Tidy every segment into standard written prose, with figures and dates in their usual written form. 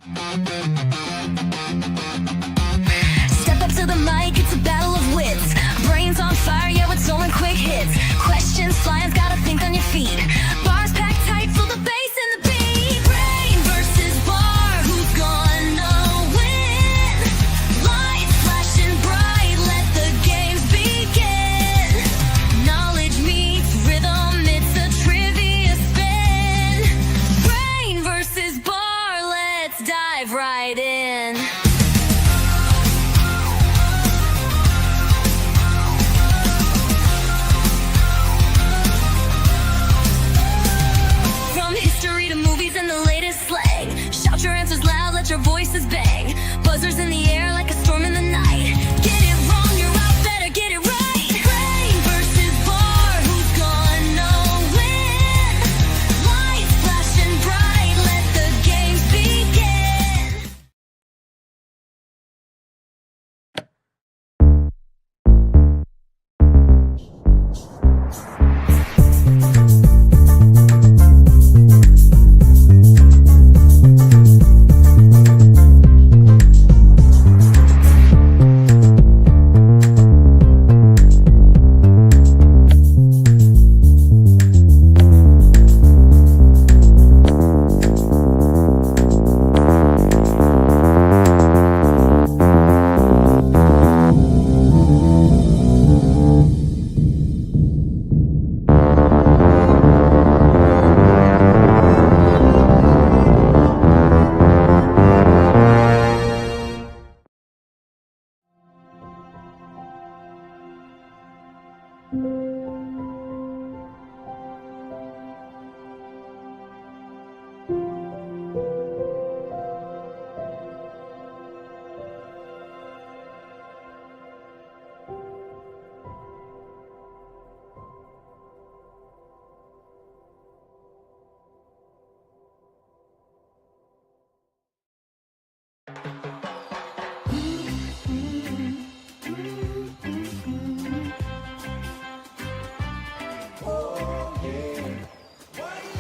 Step up to the mic, it's a battle of wits. Brains on fire, yeah, with stolen quick hits. Questions flying, gotta think on your feet. Bars packed tight, feel the bass and the beat. Brain versus bar, who's gonna win? Lights flashing bright, let the games begin. Knowledge meets rhythm, it's a trivia spin. Brain versus bar, let's dive right in. Your voices bang, buzzers in the air like a storm in the night. Get it wrong, you're out, better get it right. Brain versus bar, who's gonna win? Lights flashing bright, let the games begin.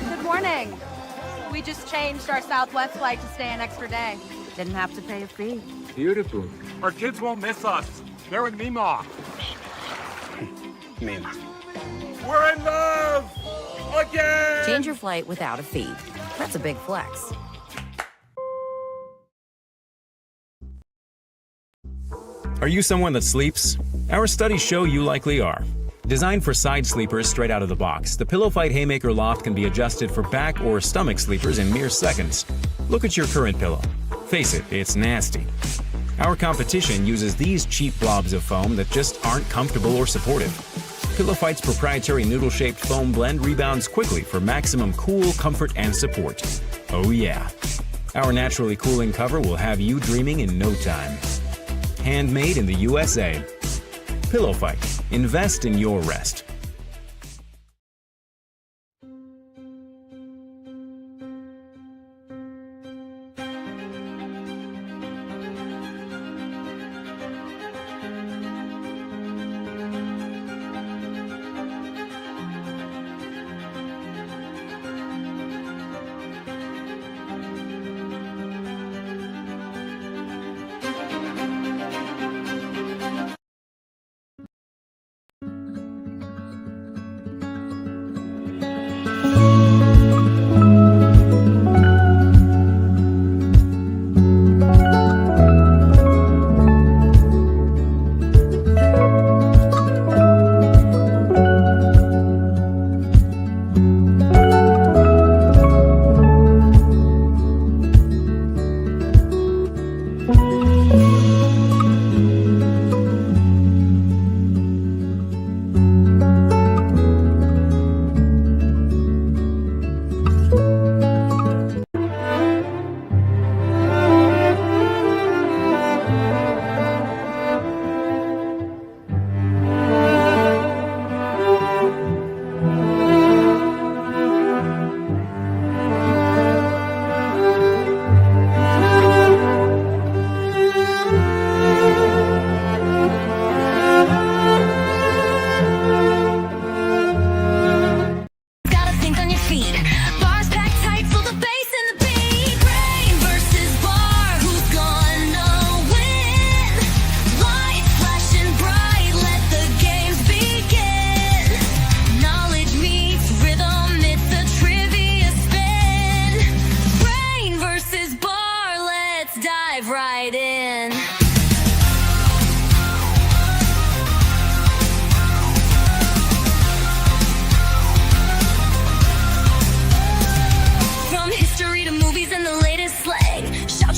Good morning. We just changed our Southwest flight to stay an extra day. Didn't have to pay a fee. Beautiful. Our kids won't miss us. They're with Mima. Mima. We're in love! Again! Change your flight without a fee. That's a big flex. Are you someone that sleeps? Our studies show you likely are. Designed for side sleepers straight out of the box, the PillowFight Haymaker Loft can be adjusted for back or stomach sleepers in mere seconds. Look at your current pillow. Face it, it's nasty. Our competition uses these cheap blobs of foam that just aren't comfortable or supportive. PillowFight's proprietary noodle-shaped foam blend rebounds quickly for maximum cool, comfort, and support. Oh yeah. Our naturally cooling cover will have you dreaming in no time. Handmade in the USA. PillowFight. Invest in your rest.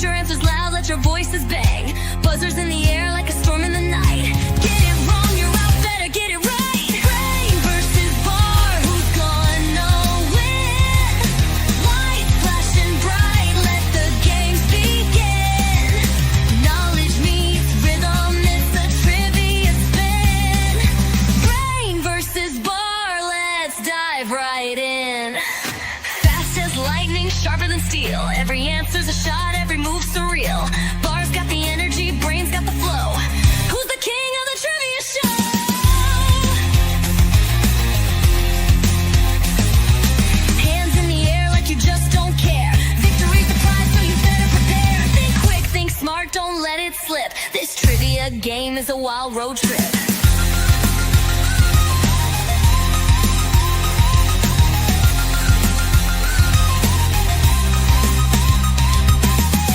Shout your answers loud, let your voices bang. Buzzers in the air like a storm in the night. Get it wrong, you're out, better get it right. Brain versus bar, who's gonna win? Light flashing bright, let the games begin. Knowledge meets rhythm, it's a trivia spin. Brain versus bar, let's dive right in. Fast as lightning, sharper than steel. Every answer's a shot, every move's surreal. Bar's got the energy, brain's got the flow. Who's the king of the trivia show? Hands in the air like you just don't care. Victory's the prize, so you better prepare. Think quick, think smart, don't let it slip. This trivia game is a wild road trip.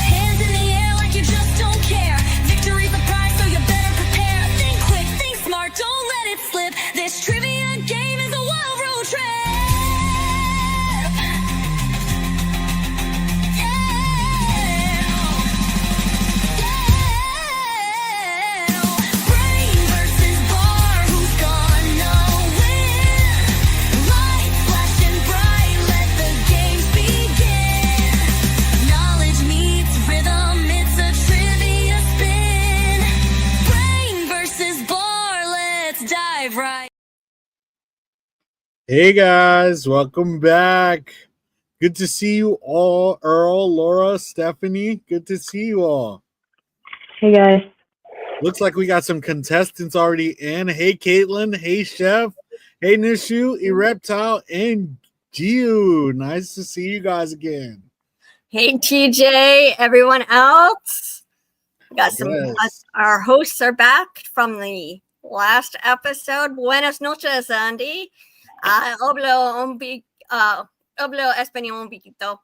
Hands in the air like you just don't care. Victory's the prize, so you better prepare. Think quick, think smart, don't let it slip. This trivia game is a wild road trip. Brain versus bar, who's gonna win? Light flashing bright, let the games begin. Knowledge meets rhythm, it's a trivia spin. Brain versus bar, let's dive right. Hey guys, welcome back. Good to see you all. Earl, Laura, Stephanie, good to see you all. Hey guys. Looks like we got some contestants already in. Hey Caitlin, hey Chef, hey Nishu, Ereptile, and Gio. Nice to see you guys again. Hey TJ, everyone else. We got some Yes. our hosts are back from the last episode. Buenas noches, Andy. Hablo español un poquito.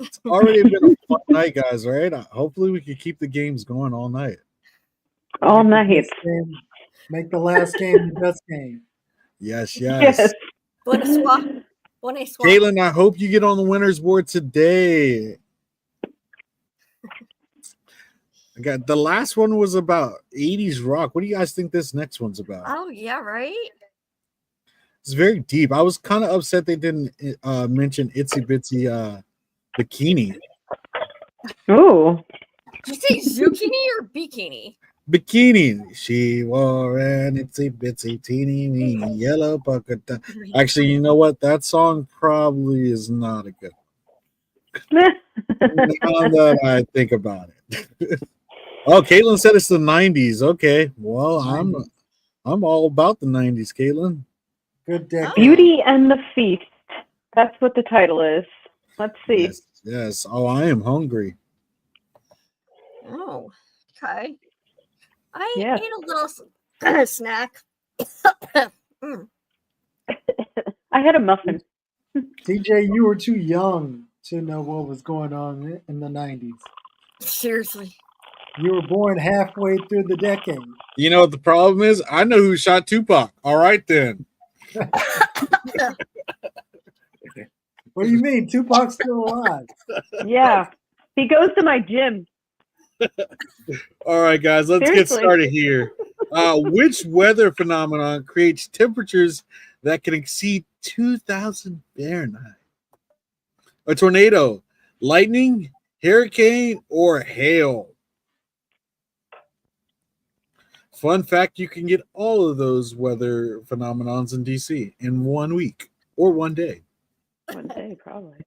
It's already been a fun night, guys, right? Hopefully we can keep the games going all night. All night. Make the last game the best game. Yes, yes. Yes. Bonsoir. Bonsoir. Caitlin, I hope you get on the winner's board today. I got the last one was about 80s rock. What do you guys think this next one's about? Oh yeah, right? It's very deep. I was kind of upset they didn't mention Itsy Bitsy Bikini. Ooh. Did you say zucchini or bikini? Bikini. She wore an itsy bitsy teeny weeny yellow polka dot. Actually, you know what? That song probably is not a good one. Now that I think about it. Oh, Caitlin said it's the 90s. Okay. Well, I'm all about the 90s, Caitlin. Good decade. Beauty and the Feast. That's what the title is. Let's see. Yes, yes. Oh, I am hungry. Oh, okay. I Yes. ate a little snack. Mm. I had a muffin. TJ, you were too young to know what was going on in the 90s. Seriously. You were born halfway through the decade. You know what the problem is? I know who shot Tupac. All right, then. What do you mean? Tupac's still alive. Yeah. He goes to my gym. All right, guys, let's Seriously. get started here. Which weather phenomenon creates temperatures that can exceed 2,000 Fahrenheit? A tornado, lightning, hurricane, or hail? Fun fact, you can get all of those weather phenomenons in DC in 1 week or 1 day. One day, probably.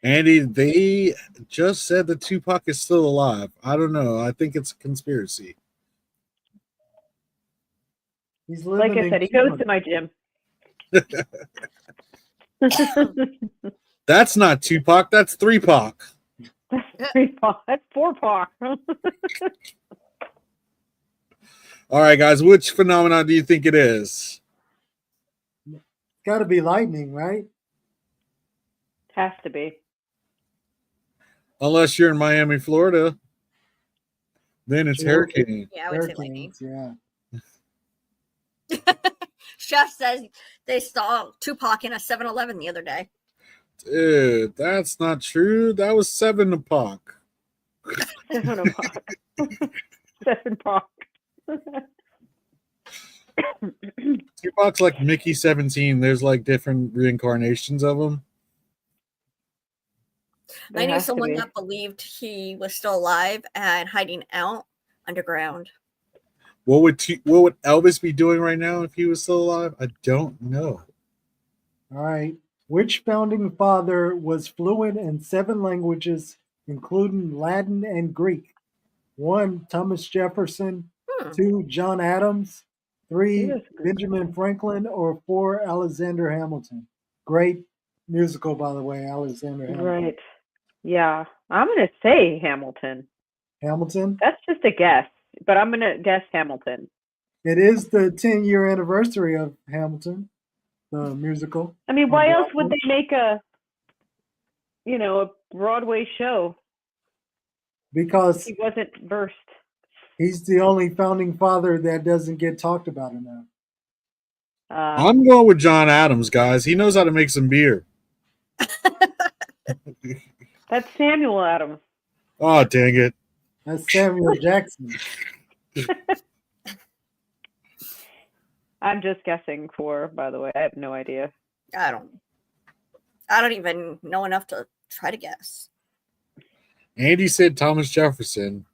Andy, they just said that Tupac is still alive. I don't know. I think it's a conspiracy. He's living Like I in said, he Cuba. goes to my gym. That's not Tupac. That's 3Pac. That's 3 Pac. That's 4 Pac. All right, guys. Which phenomenon do you think it is? Got to be lightning, right? Has to be. Unless you're in Miami, Florida, then it's Sure. hurricane. Yeah, I would say lightning. Hurricanes, yeah. Chef says they saw Tupac in a 7-Eleven the other day. Dude, that's not true. That was 7 o'clock. 7 o'clock. 7 o'clock. Tupac's like Mickey 17. There's like different reincarnations of him. I knew someone that believed he was still alive and hiding out underground. What would Elvis be doing right now if he was still alive? I don't know. All right. Which founding father was fluent in 7 languages, including Latin and Greek? 1, Thomas Jefferson. 2, John Adams. 3, Benjamin Franklin. Or 4, Alexander Hamilton. Great musical, by the way, Alexander Hamilton. Right. Yeah. I'm going to say Hamilton. Hamilton? That's just a guess, but I'm going to guess Hamilton. It is the 10-year anniversary of Hamilton, the musical. I mean, why else would they make a Broadway show? Because he wasn't versed. He's the only founding father that doesn't get talked about enough. I'm going with John Adams, guys. He knows how to make some beer. That's Samuel Adams. Oh, dang it. That's Samuel Jackson. I'm just guessing by the way. I have no idea. I don't even know enough to try to guess. Andy said Thomas Jefferson.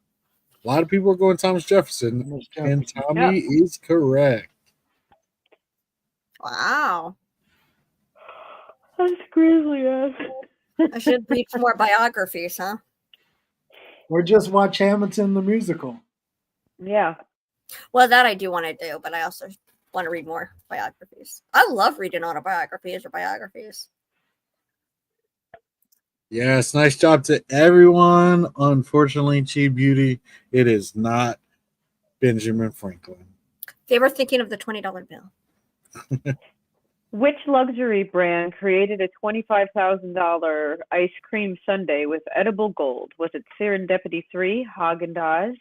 A lot of people are going Thomas Jefferson. And Tommy is correct. Wow. That's grizzly ass. I should read some more biographies, huh? Or just watch Hamilton the musical. Yeah. Well, that I do want to do, but I also want to read more biographies. I love reading autobiographies or biographies. Yes, nice job to everyone. Unfortunately, Cheap Beauty, it is not Benjamin Franklin. They were thinking of the $20 bill. Which luxury brand created a $25,000 ice cream sundae with edible gold? Was it Serendipity 3, Haagen-Dazs,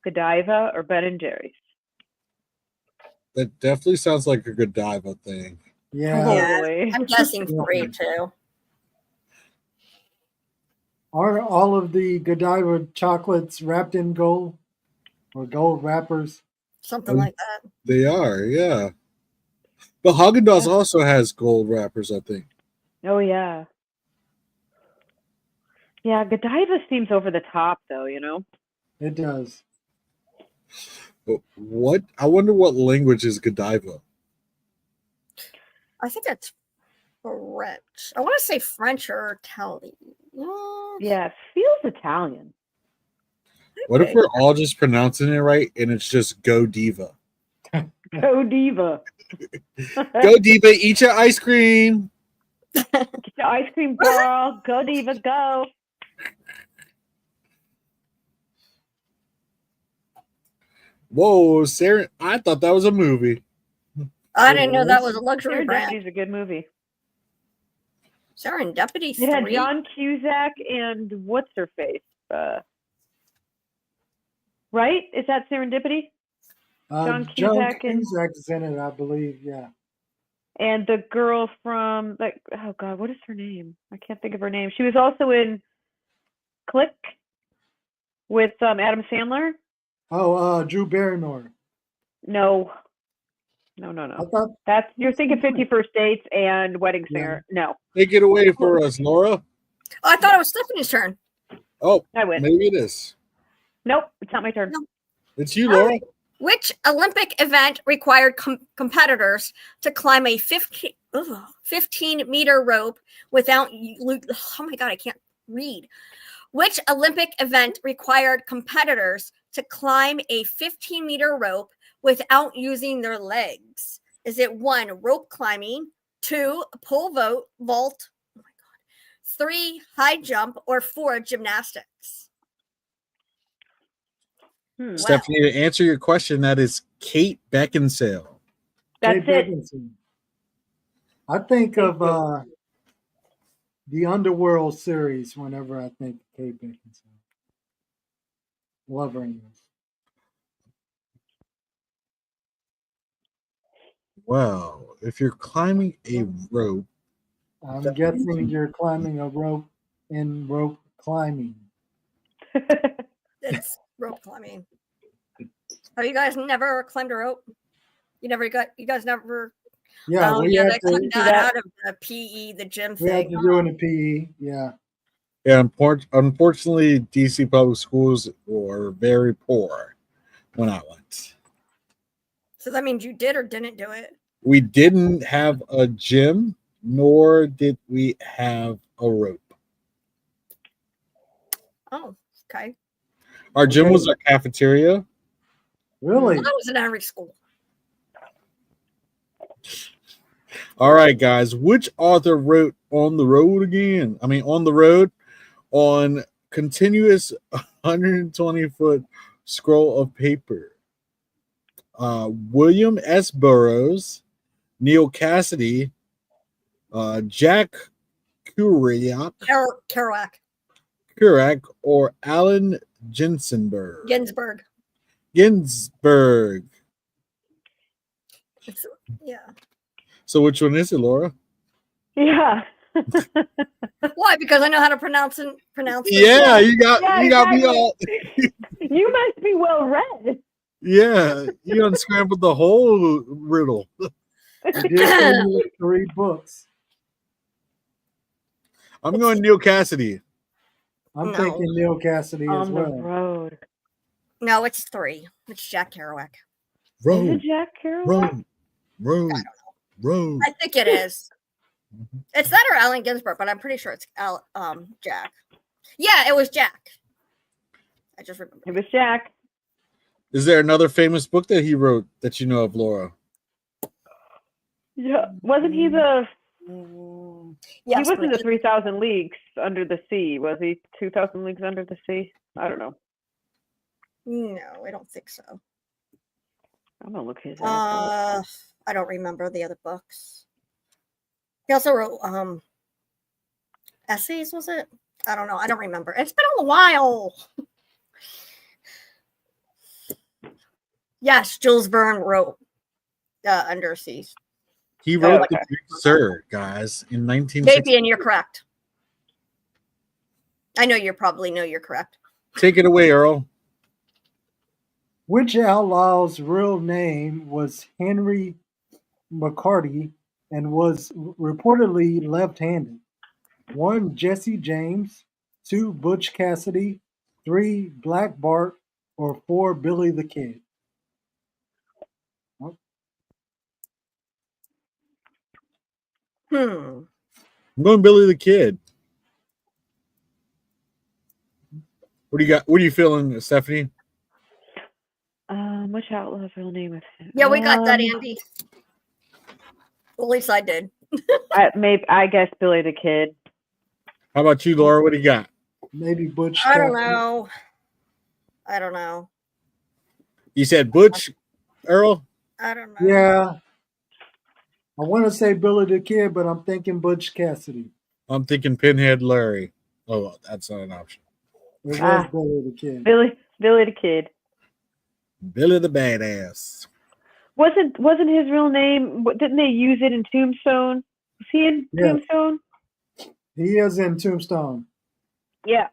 Godiva, or Ben & Jerry's? That definitely sounds like a Godiva thing. Yeah. Totally. I'm guessing 3 too. Are all of the Godiva chocolates wrapped in gold or gold wrappers? Something like that. They are, yeah. But Haagen-Dazs also has gold wrappers, I think. Oh, yeah. Yeah, Godiva seems over the top, though, It does. What? I wonder what language is Godiva. I think that's French. I want to say French or Italian. Yeah, it feels Italian. What if we're all just pronouncing it right and it's just Godiva? Godiva. Godiva, eat your ice cream. Get your ice cream, girl. Godiva, go. Whoa, Sarah! I thought that was a movie. I didn't know that was a luxury brand. Serendipity's a good movie. Serendipity 3. It had John Cusack and what's her face? Right? Is that Serendipity? John Cusack is in it, I believe. Yeah. And the girl from oh god, what is her name? I can't think of her name. She was also in Click with Adam Sandler. Oh, Drew Barrymore. No. I thought you're thinking 50 First Dates and Wedding Singer. No. Take it away for us, Laura. Oh, I thought it was Stephanie's turn. Oh, I win. Maybe it is. Nope, it's not my turn. No. It's you, Laura. Which Olympic event required competitors to climb a 15-meter rope without... Oh my God, I can't read. Which Olympic event required competitors to climb a 15-meter rope without using their legs? Is it 1, rope climbing, 2, pole vault, oh my God, 3, high jump, or 4, gymnastics? Stephanie, to answer your question, that is Kate Beckinsale. That's Kate it. Beckinsale. I think of the Underworld series whenever I think Kate Beckinsale. Love her in this. Well, if you're climbing a rope, I'm that guessing means you're climbing a rope in rope climbing. It's rope climbing. Have you guys never climbed a rope? You guys never. Yeah, Oh we yeah, had they cut to that out of the PE, the gym we had thing. to do it in PE. Yeah. yeah, unfortunately, DC public schools were very poor when I went. So that means you did or didn't do it. We didn't have a gym, nor did we have a rope. Oh, okay. Our gym was a cafeteria. Really? Well, I was in every school. All right, guys. Which author wrote On the Road Again? I mean, On the Road on continuous 120-foot scroll of paper. William S. Burroughs, Neil Cassidy, Jack Kerouac, Kerouac. or Allen Ginsberg. Ginsburg. Ginsberg. Yeah. So which one is it, Laura? Yeah. Why? Because I know how to pronounce it. Yeah, you got me exactly. all. You must be well read. Yeah, you unscrambled the whole riddle. I did send you 3 books. I'm going Neil Cassidy. I'm No. thinking Neil Cassidy as On the well. road. No, it's 3. It's Jack Kerouac. Is Road, it Jack Kerouac? road. I think it is. It's that or Allen Ginsberg, but I'm pretty sure it's Jack. Yeah, it was Jack. I just remember. It was Jack. Is there another famous book that he wrote that you know of, Laura? Yeah. Wasn't he the Yes, he wasn't but the 3,000 Leagues Under the Sea, was he? 2,000 Leagues Under the Sea? I don't know. no, I don't think so. I'm gonna look his ass up. I don't remember the other books. He also wrote essays, was it? I don't know. I don't remember. It's been a while. Yes, Jules Verne wrote Underseas. He wrote The Big Sur, guys, in 1960. Maybe, and you're correct. I know you probably know you're correct. Take it away, Earl. Which outlaw's real name was Henry McCarty and was reportedly left-handed? 1, Jesse James. 2, Butch Cassidy. 3, Black Bart. Or 4, Billy the Kid. I'm going Billy the Kid. What do you got? What are you feeling, Stephanie? Which outlaw's real name was it? Yeah, we got that, Andy. Well, at least I did. I guess Billy the Kid. How about you, Laura? What do you got? Maybe Butch. I don't Cassidy. know. I don't know. You said Butch, Earl? I don't know. Yeah. I want to say Billy the Kid, but I'm thinking Butch Cassidy. I'm thinking Pinhead Larry. Oh, that's not an option. It was Billy the Kid. Billy the Kid. Billy the Badass. Wasn't his real name? Didn't they use it in Tombstone? Was he in Tombstone? He is in Tombstone. Yeah.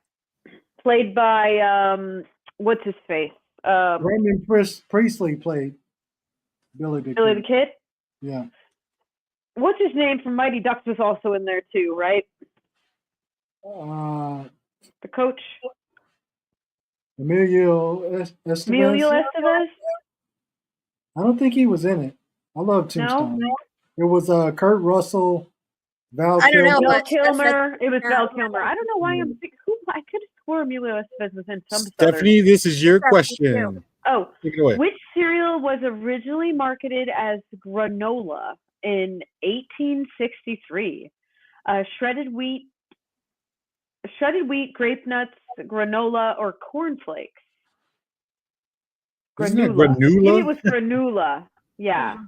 Played by what's his face? Brendan Priestley played Billy the Billy Kid. the Kid. Yeah. What's his name from Mighty Ducks was also in there too, right? The coach. Emilio Estevez. Emilio Estevez. I don't think he was in it. I love Tombstone. It was Kurt Russell, Val I don't know, Kilmer. Val but Kilmer. It was Val Kilmer. I don't know why I'm thinking. I could have swore Emilio Estevez was in some. Stephanie, this is your question. Oh, take it away. Which cereal was originally marketed as granola in 1863? Shredded wheat, grape nuts, granola, or cornflakes? Isn't it Granula. granula? Maybe it was granula. Yeah.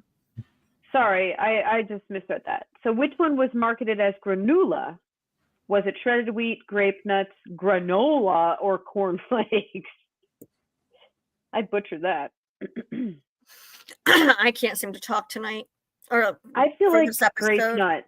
Sorry, I just misread that. So which one was marketed as granula? Was it shredded wheat, grape nuts, granola, or cornflakes? I butchered that. I can't seem to talk tonight. Or I feel for like this grape episode. nuts.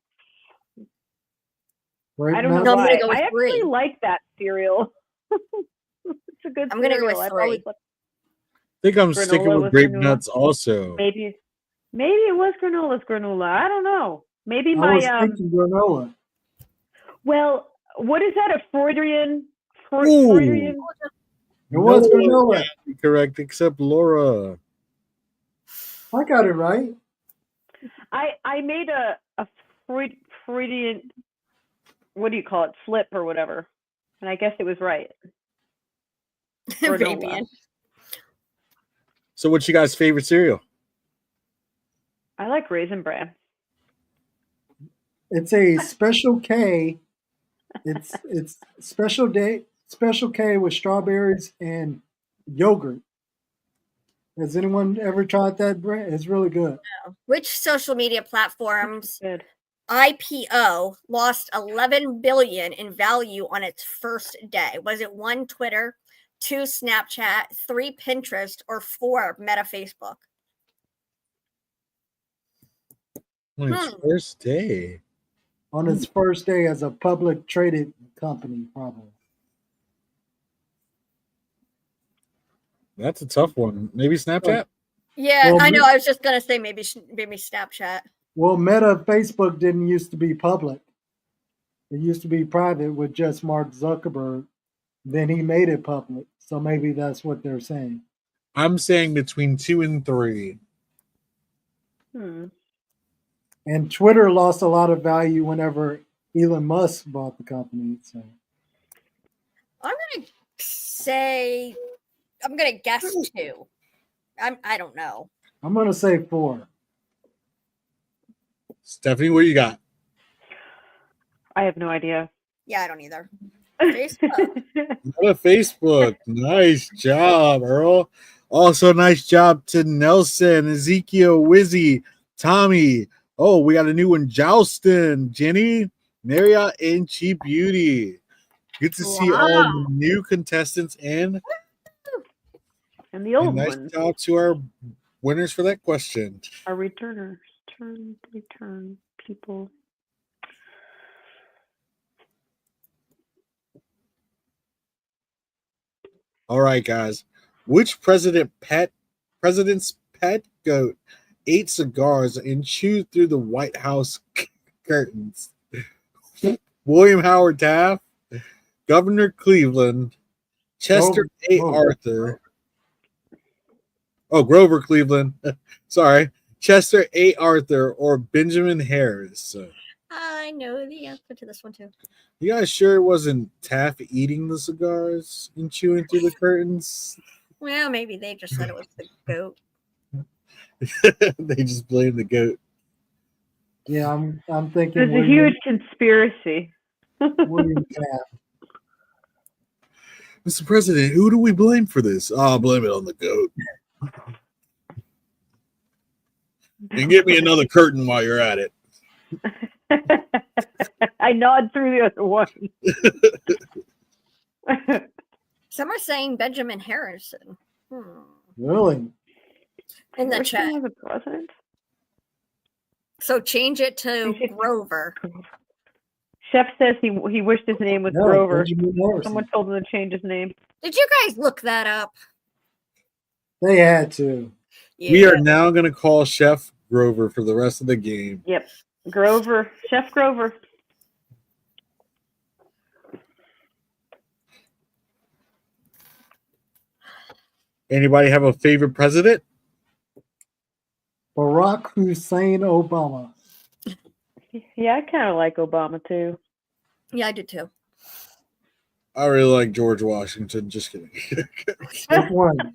Grape I don't know nuts? No, I'm why. gonna go with I actually 3. like that cereal. It's a good I'm gonna go cereal. with I've 3. always liked I think I'm sticking granola with with grape granola. nuts also. Maybe it was granola. I don't know. Maybe I my was thinking granola. well, what is that? A Freudian? Ooh. Freudian? It was No one granola. can be correct except Laura. I got it right. I made a Freudian. What do you call it? Slip or whatever, and I guess it was right. Granola. Fabian. So, what's your guys' favorite cereal? I like Raisin Bran. It's a special K. It's special K with strawberries and yogurt. Has anyone ever tried that brand? It's really good. Which social media platforms Good. IPO lost 11 billion in value on its first day? Was it 1 Twitter, 2 Snapchat, 3 Pinterest, or 4 Meta Facebook? On its first day. On its first day as a public traded company, probably. That's a tough one. Maybe Snapchat? Yeah, Well, I know. I was just gonna say maybe Snapchat. Well, Meta Facebook didn't used to be public. It used to be private with just Mark Zuckerberg. Then he made it public. So maybe that's what they're saying. I'm saying between 2 and 3. And Twitter lost a lot of value whenever Elon Musk bought the company. So I'm gonna guess 2. I don't know. I'm going to say 4. Stephanie, what do you got? I have no idea. Yeah, I don't either. Facebook. Meta Facebook. Nice job, Earl. Also, nice job to Nelson, Ezekiel, Wizzy, Tommy. Oh, we got a new one. Joustin, Jenny, Marriott, and Cheap Beauty. Good to see all the new contestants in. And the old nice ones. job to our winners for that question. Our returners. Return people. All right, guys. Which president's pet goat ate cigars and chewed through the White House curtains? William Howard Taft, Governor Cleveland, Chester A. Arthur. Oh, Grover Cleveland. Sorry. Chester A. Arthur or Benjamin Harris. I know the answer to this one too. You guys sure it wasn't Taft eating the cigars and chewing through the curtains? Well, maybe they just said it was the goat. They just blame the goat. Yeah, I'm thinking There's a huge conspiracy. William Taft. Mr. President, who do we blame for this? I'll blame it on the goat. And get me another curtain while you're at it. I nod through the other one. Some are saying Benjamin Harrison. Really? In the Wish chat. he was a president? So change it to Grover. Chef says he wished his name was No, Grover. Benjamin Harrison. Someone told him to change his name. Did you guys look that up? They had to. Yeah. We are now going to call Chef Grover for the rest of the game. Yep. Grover. Chef Grover. Anybody have a favorite president? Barack Hussein Obama. Yeah, I kind of like Obama too. Yeah, I did too. I really like George Washington. Just kidding. Which one?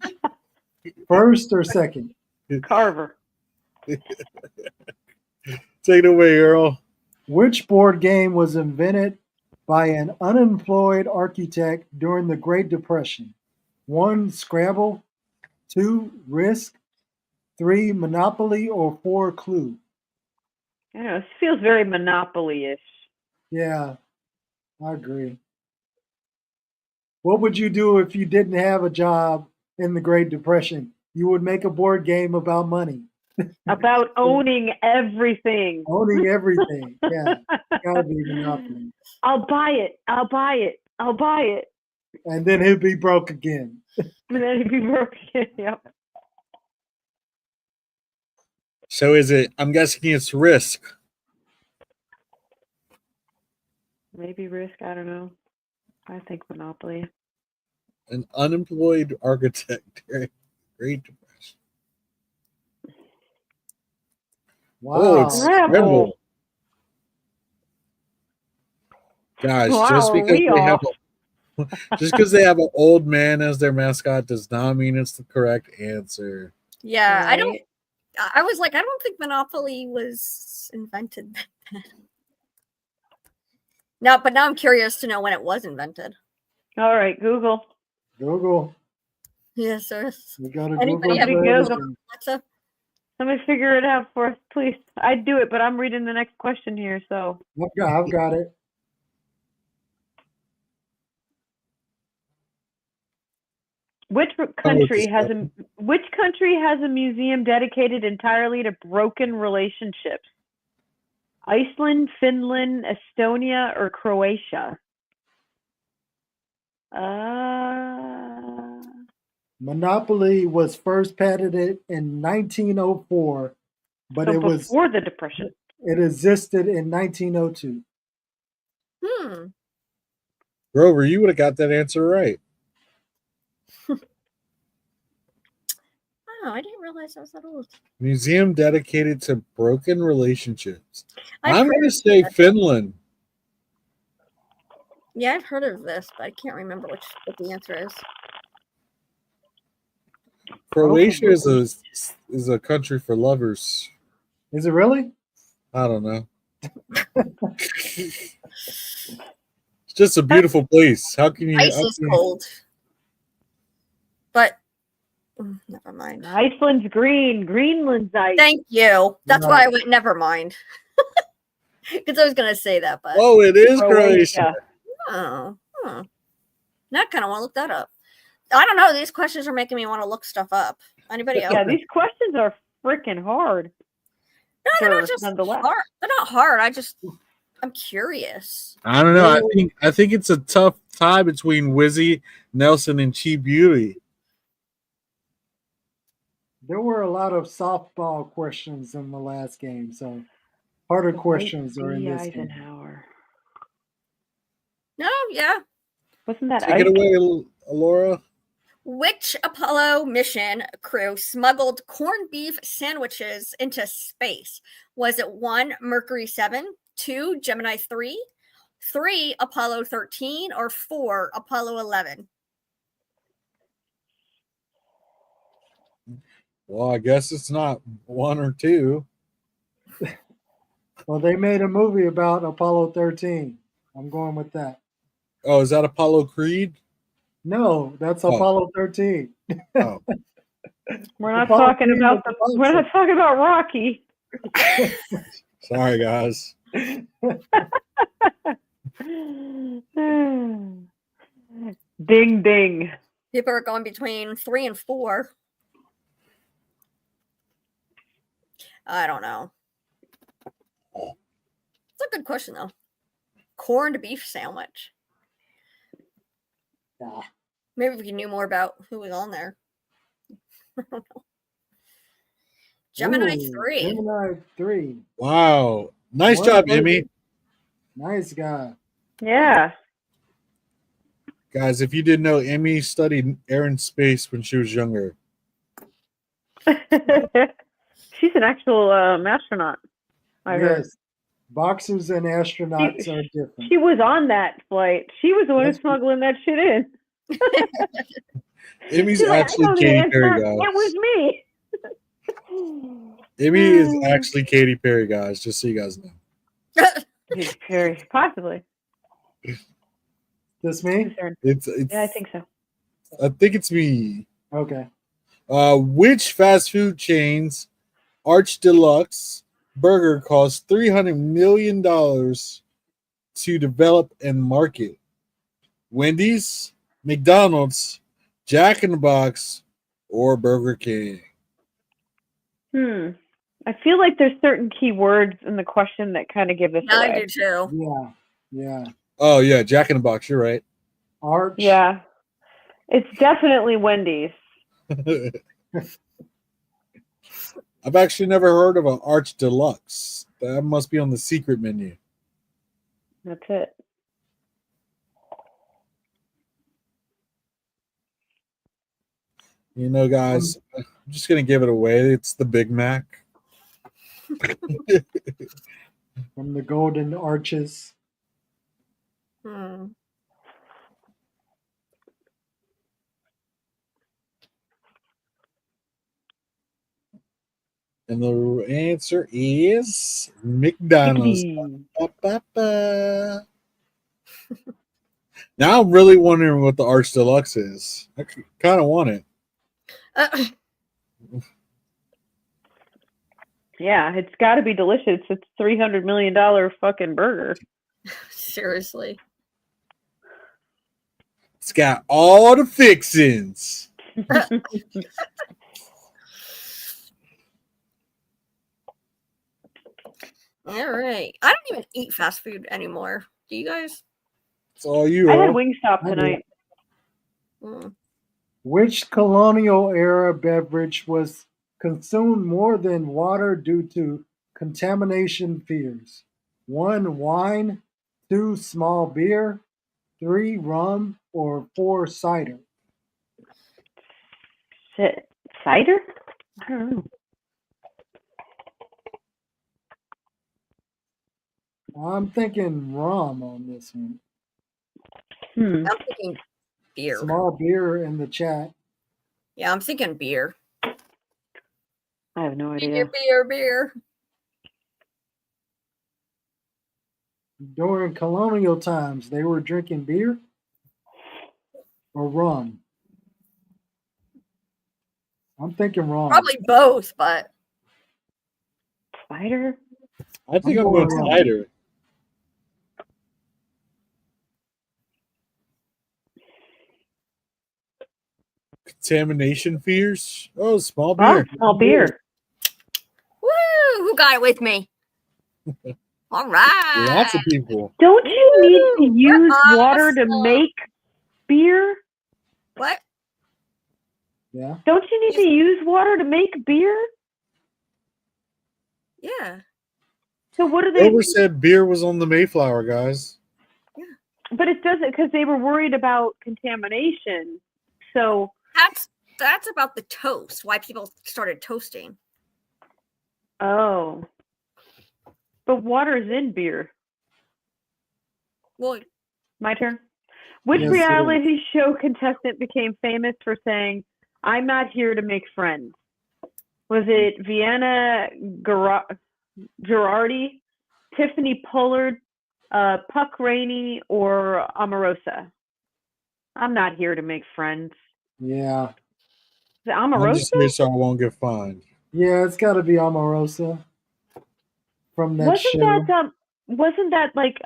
First or second? Carver. Take it away, Earl. Which board game was invented by an unemployed architect during the Great Depression? 1, Scrabble. 2, Risk. 3, Monopoly. Or 4, Clue. I don't know. This feels very Monopoly-ish. Yeah, I agree. What would you do if you didn't have a job in the Great Depression? You would make a board game about money. About owning everything. Owning everything. Yeah, gotta be Monopoly. I'll buy it. I'll buy it. I'll buy it. And then he'll be broke again. And then he'd be broke. Yep. So is it? I'm guessing it's Risk. Maybe Risk. I don't know. I think Monopoly. An unemployed architect during Great Depression. Wow. Oh, it's Scrabble. Scrabble. Guys, just Wow, because we they off. have just because they have an old man as their mascot does not mean it's the correct answer. Yeah, I don't. Right. I was like, I don't think Monopoly was invented. No, but now I'm curious to know when it was invented. All right, Google. Google. Yes, sir. We gotta Anybody Google have Google. for Google, everything. Alexa? Somebody figure it out for us, please. I'd do it, but I'm reading the next question here, so. I've got it. Which country has a museum dedicated entirely to broken relationships? Iceland, Finland, Estonia, or Croatia? Monopoly was first patented in 1904, but So it was before the Depression. it existed in 1902. Grover, you would have got that answer right. Oh, I didn't realize I was that old. Museum dedicated to broken relationships. I've I'm heard going to of say that. Finland. Yeah, I've heard of this, but I can't remember what the answer is. Croatia is a country for lovers. Is it really? I don't know. It's just a beautiful place. How can you? Ice how is can you- cold. But never mind. Iceland's green. Greenland's ice. Thank you. That's No. why I went never mind. Because I was gonna say that, but Oh, it is Croatia. oh, now I kind of want to look that up. I don't know. These questions are making me want to look stuff up. Anybody else? Yeah, these questions are freaking hard. No, they're Sure, not just nonetheless. hard. They're not hard. I'm curious. I don't know. I think it's a tough tie between Wizzy, Nelson, and Cheap Beauty. There were a lot of softball questions in the last game, so harder questions are in Dwight this D. game. Eisenhower. No, yeah. Wasn't that Take it away, Laura. Which Apollo mission crew smuggled corned beef sandwiches into space? Was it 1, Mercury 7, 2, Gemini 3, 3, Apollo 13, or 4, Apollo 11? Well, I guess it's not 1 or 2. Well, they made a movie about Apollo 13. I'm going with that. Oh, is that Apollo Creed? No, that's Oh. Apollo 13. Oh, We're not Apollo talking Creed about was the, we're not talking about Rocky. sorry, guys. Ding ding. People are going between 3 and 4. I don't know. It's a good question, though. Corned beef sandwich. Yeah. Maybe if we knew more about who was on there. I don't know. Gemini Ooh, 3. Gemini 3. Wow. Nice One job, person. Emmy. Nice guy. Yeah. Guys, if you didn't know, Emmy studied air and space when she was younger. She's an actual astronaut. I heard. Yes. Boxers and astronauts are different. She was on that flight. She was the one who's smuggling that shit in. Emmy's She's like, I actually know the Katy answer. Perry, guys. It was me. Emmy is actually Katy Perry, guys, just so you guys know. Katy Perry, possibly. This me? It's Yeah, I think so. I think it's me. Okay. Which fast food chain's Arch Deluxe burger cost $300 million to develop and market? Wendy's, McDonald's, Jack in the Box, or Burger King? I feel like there's certain key words in the question that kind of give this I away. do too. Yeah. Yeah. Oh yeah, Jack in the Box. You're right. Arch. Yeah. It's definitely Wendy's. I've actually never heard of an Arch Deluxe. That must be on the secret menu. That's it. You know, guys, I'm just gonna give it away. It's the Big Mac. From the Golden Arches. Hmm. And the answer is McDonald's. Ba-ba-ba. Now I'm really wondering what the Arch Deluxe is. I kind of want it. Yeah, it's got to be delicious. It's $300 million fucking burger. Seriously. It's got all the fixings. All right. I don't even eat fast food anymore. Do you guys? It's all you. I had Earl. Wingstop I do. tonight. Which colonial era beverage was consumed more than water due to contamination fears? 1, wine. 2, small beer. 3, rum. Or 4, cider. Cider? I don't know. I'm thinking rum on this one. Hmm. I'm thinking beer. Small beer in the chat. Yeah, I'm thinking beer. I have no idea. Beer. During colonial times, they were drinking beer or rum. I'm thinking rum. Probably both, but Cider? I think I'm I'm going going cider. Contamination fears? Oh, small beer. Oh, small beer. woo! Who got it with me? All right. Lots of people. Don't you need to Woo! use We're water to awesome. make beer? What? Yeah. Don't you need to use water to make beer? Yeah. So what are they? Over said beer was on the Mayflower, guys. But it doesn't, because they were worried about contamination. So That's about the toast. Why people started toasting. oh, but water is in beer. Well, My turn. Which Yes, it reality show contestant became famous for saying, "I'm not here to make friends"? Was it Vienna Girardi, Tiffany Pollard, Puck Rainey, or Omarosa? I'm not here to make friends. Yeah. Is it I'm Omarosa? just here so I won't get fined. Yeah, it's got to be Omarosa from that show. Wasn't that like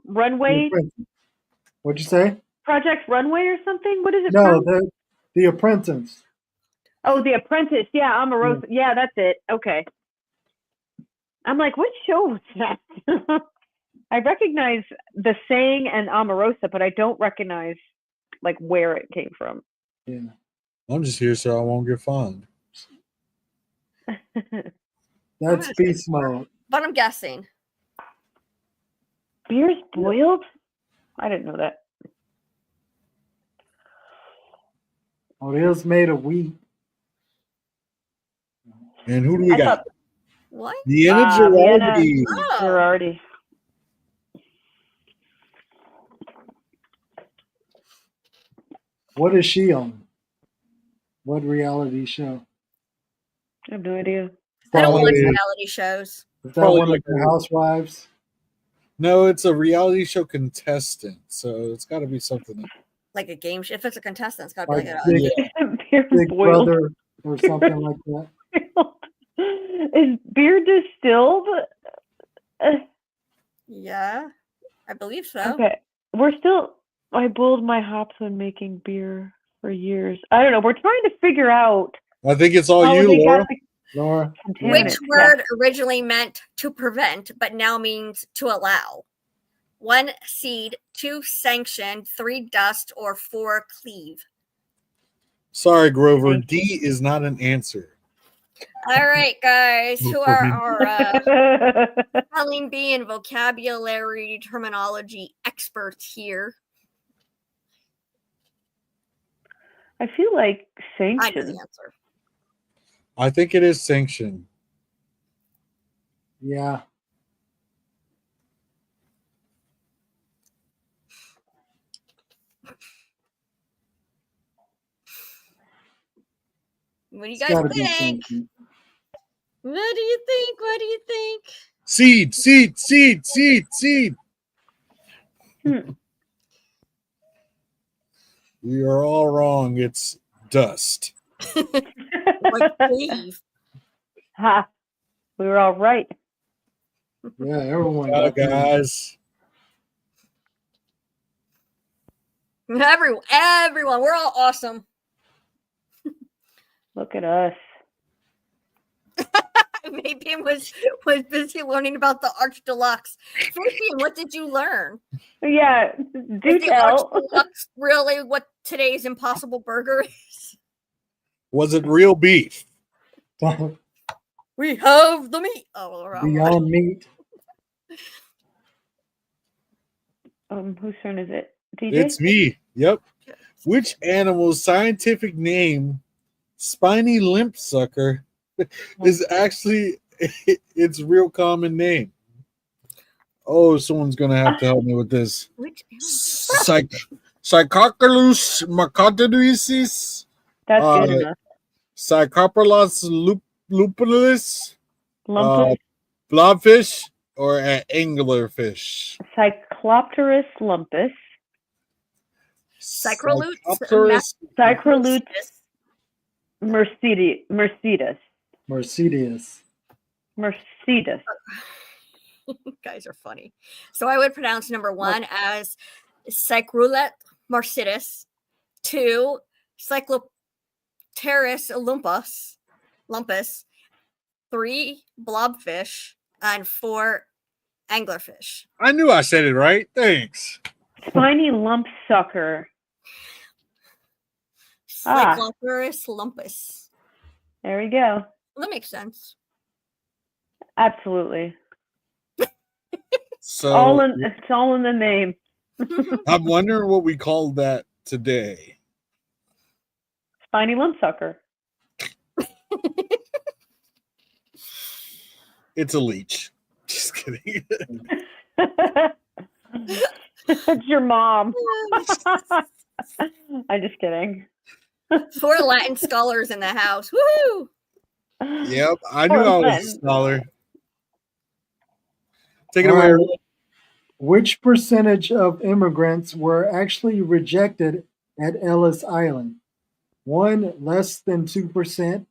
Runway, What'd you say? Project Runway or something? What is it No, from? the Apprentice. Oh, The Apprentice. Yeah, Omarosa. Yeah, that's it. Okay. I'm like, what show was that? I recognize the saying and Omarosa, but I don't recognize like where it came from. Yeah. I'm just here so I won't get fined. That's beast mode. but I'm guessing. Beer's boiled? I didn't know that. Oh, it was made of wheat. And who do we I got? thought What? Vienna Girardi. Oh. Girardi. What is she on? What reality show? I have no idea. I don't watch Probably- reality shows. Is that Probably one of like the a- housewives? No, it's a reality show contestant, so it's got to be something. Like a game show. If it's a contestant, it's got to be Like like a. Big, Beer Big boiled. Brother or something like that? Is beer distilled? Yeah, I believe so. Okay. I boiled my hops when making beer for years. I don't know. We're trying to figure out I think it's all how you, they Laura. got Laura. Which Contaminant. word originally meant to prevent, but now means to allow? 1 seed, 2 sanction, 3 dust, or 4 cleave. Sorry, Grover. Thank D is not an answer. All right, guys, who are our Yeah. spelling bee and vocabulary terminology experts here? I feel like I know sanction. the answer. I think it is sanction. Yeah. What do you It's guys gotta be think? sanction. What do you think? What do you think? Seed, seed, seed, seed, seed. Hmm. We are all wrong. It's dust. Like cleave. Ha. We were all right. Yeah, everyone Oh, got that. guys. Everyone, we're all awesome. Look at us. Fabian was busy learning about the Arch Deluxe. Fabian, what did you learn? Yeah, do Is the Arch tell. Deluxe really what today's Impossible Burger is? Was it real beef? We have the meat. Oh, wrong one. Beyond meat. Whose turn is it? DJ? It's me. Yep. Which animal's scientific name, spiny limp sucker, is actually its real common name? Oh, someone's gonna have to help me with this. Which Psychocalus macatoduisis, That's uh, good enough. Psychoparlos lupulus, Lumpus, blobfish, or anglerfish? Cyclopterus lumpus, Psychrolutes, Psychopterus- Cycrolutes mercedes, Mercedes. Mercedes. You guys are funny. So I would pronounce number 1 as Cycrulet marcitus, 2 Cyclopterus lumpus, 3 blobfish, and 4 anglerfish. I knew I said it right. Thanks. Spiny lump sucker. Ah. Cyclopterus lumpus. There we go. That makes sense. Absolutely. So It's all in the name. I'm wondering what we called that today. Spiny lump sucker. It's a leech. Just kidding. It's your mom. I'm just kidding. 4 Latin scholars in the house. Woohoo! Yep, I knew I was a scholar. Take it All away. right. Which percentage of immigrants were actually rejected at Ellis Island? 1, less than 2%,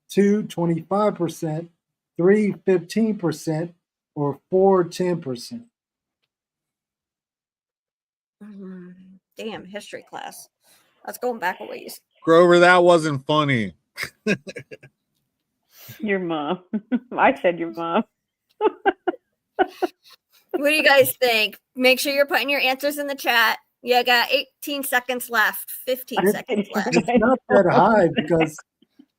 2, 25%, 3, 15%, or 4, 10%. Damn, history class. Let's go back a ways. Grover, that wasn't funny. Your mom. I said your mom. What do you guys think? Make sure you're putting your answers in the chat. You got 18 seconds left, 15 seconds left. It's not that high because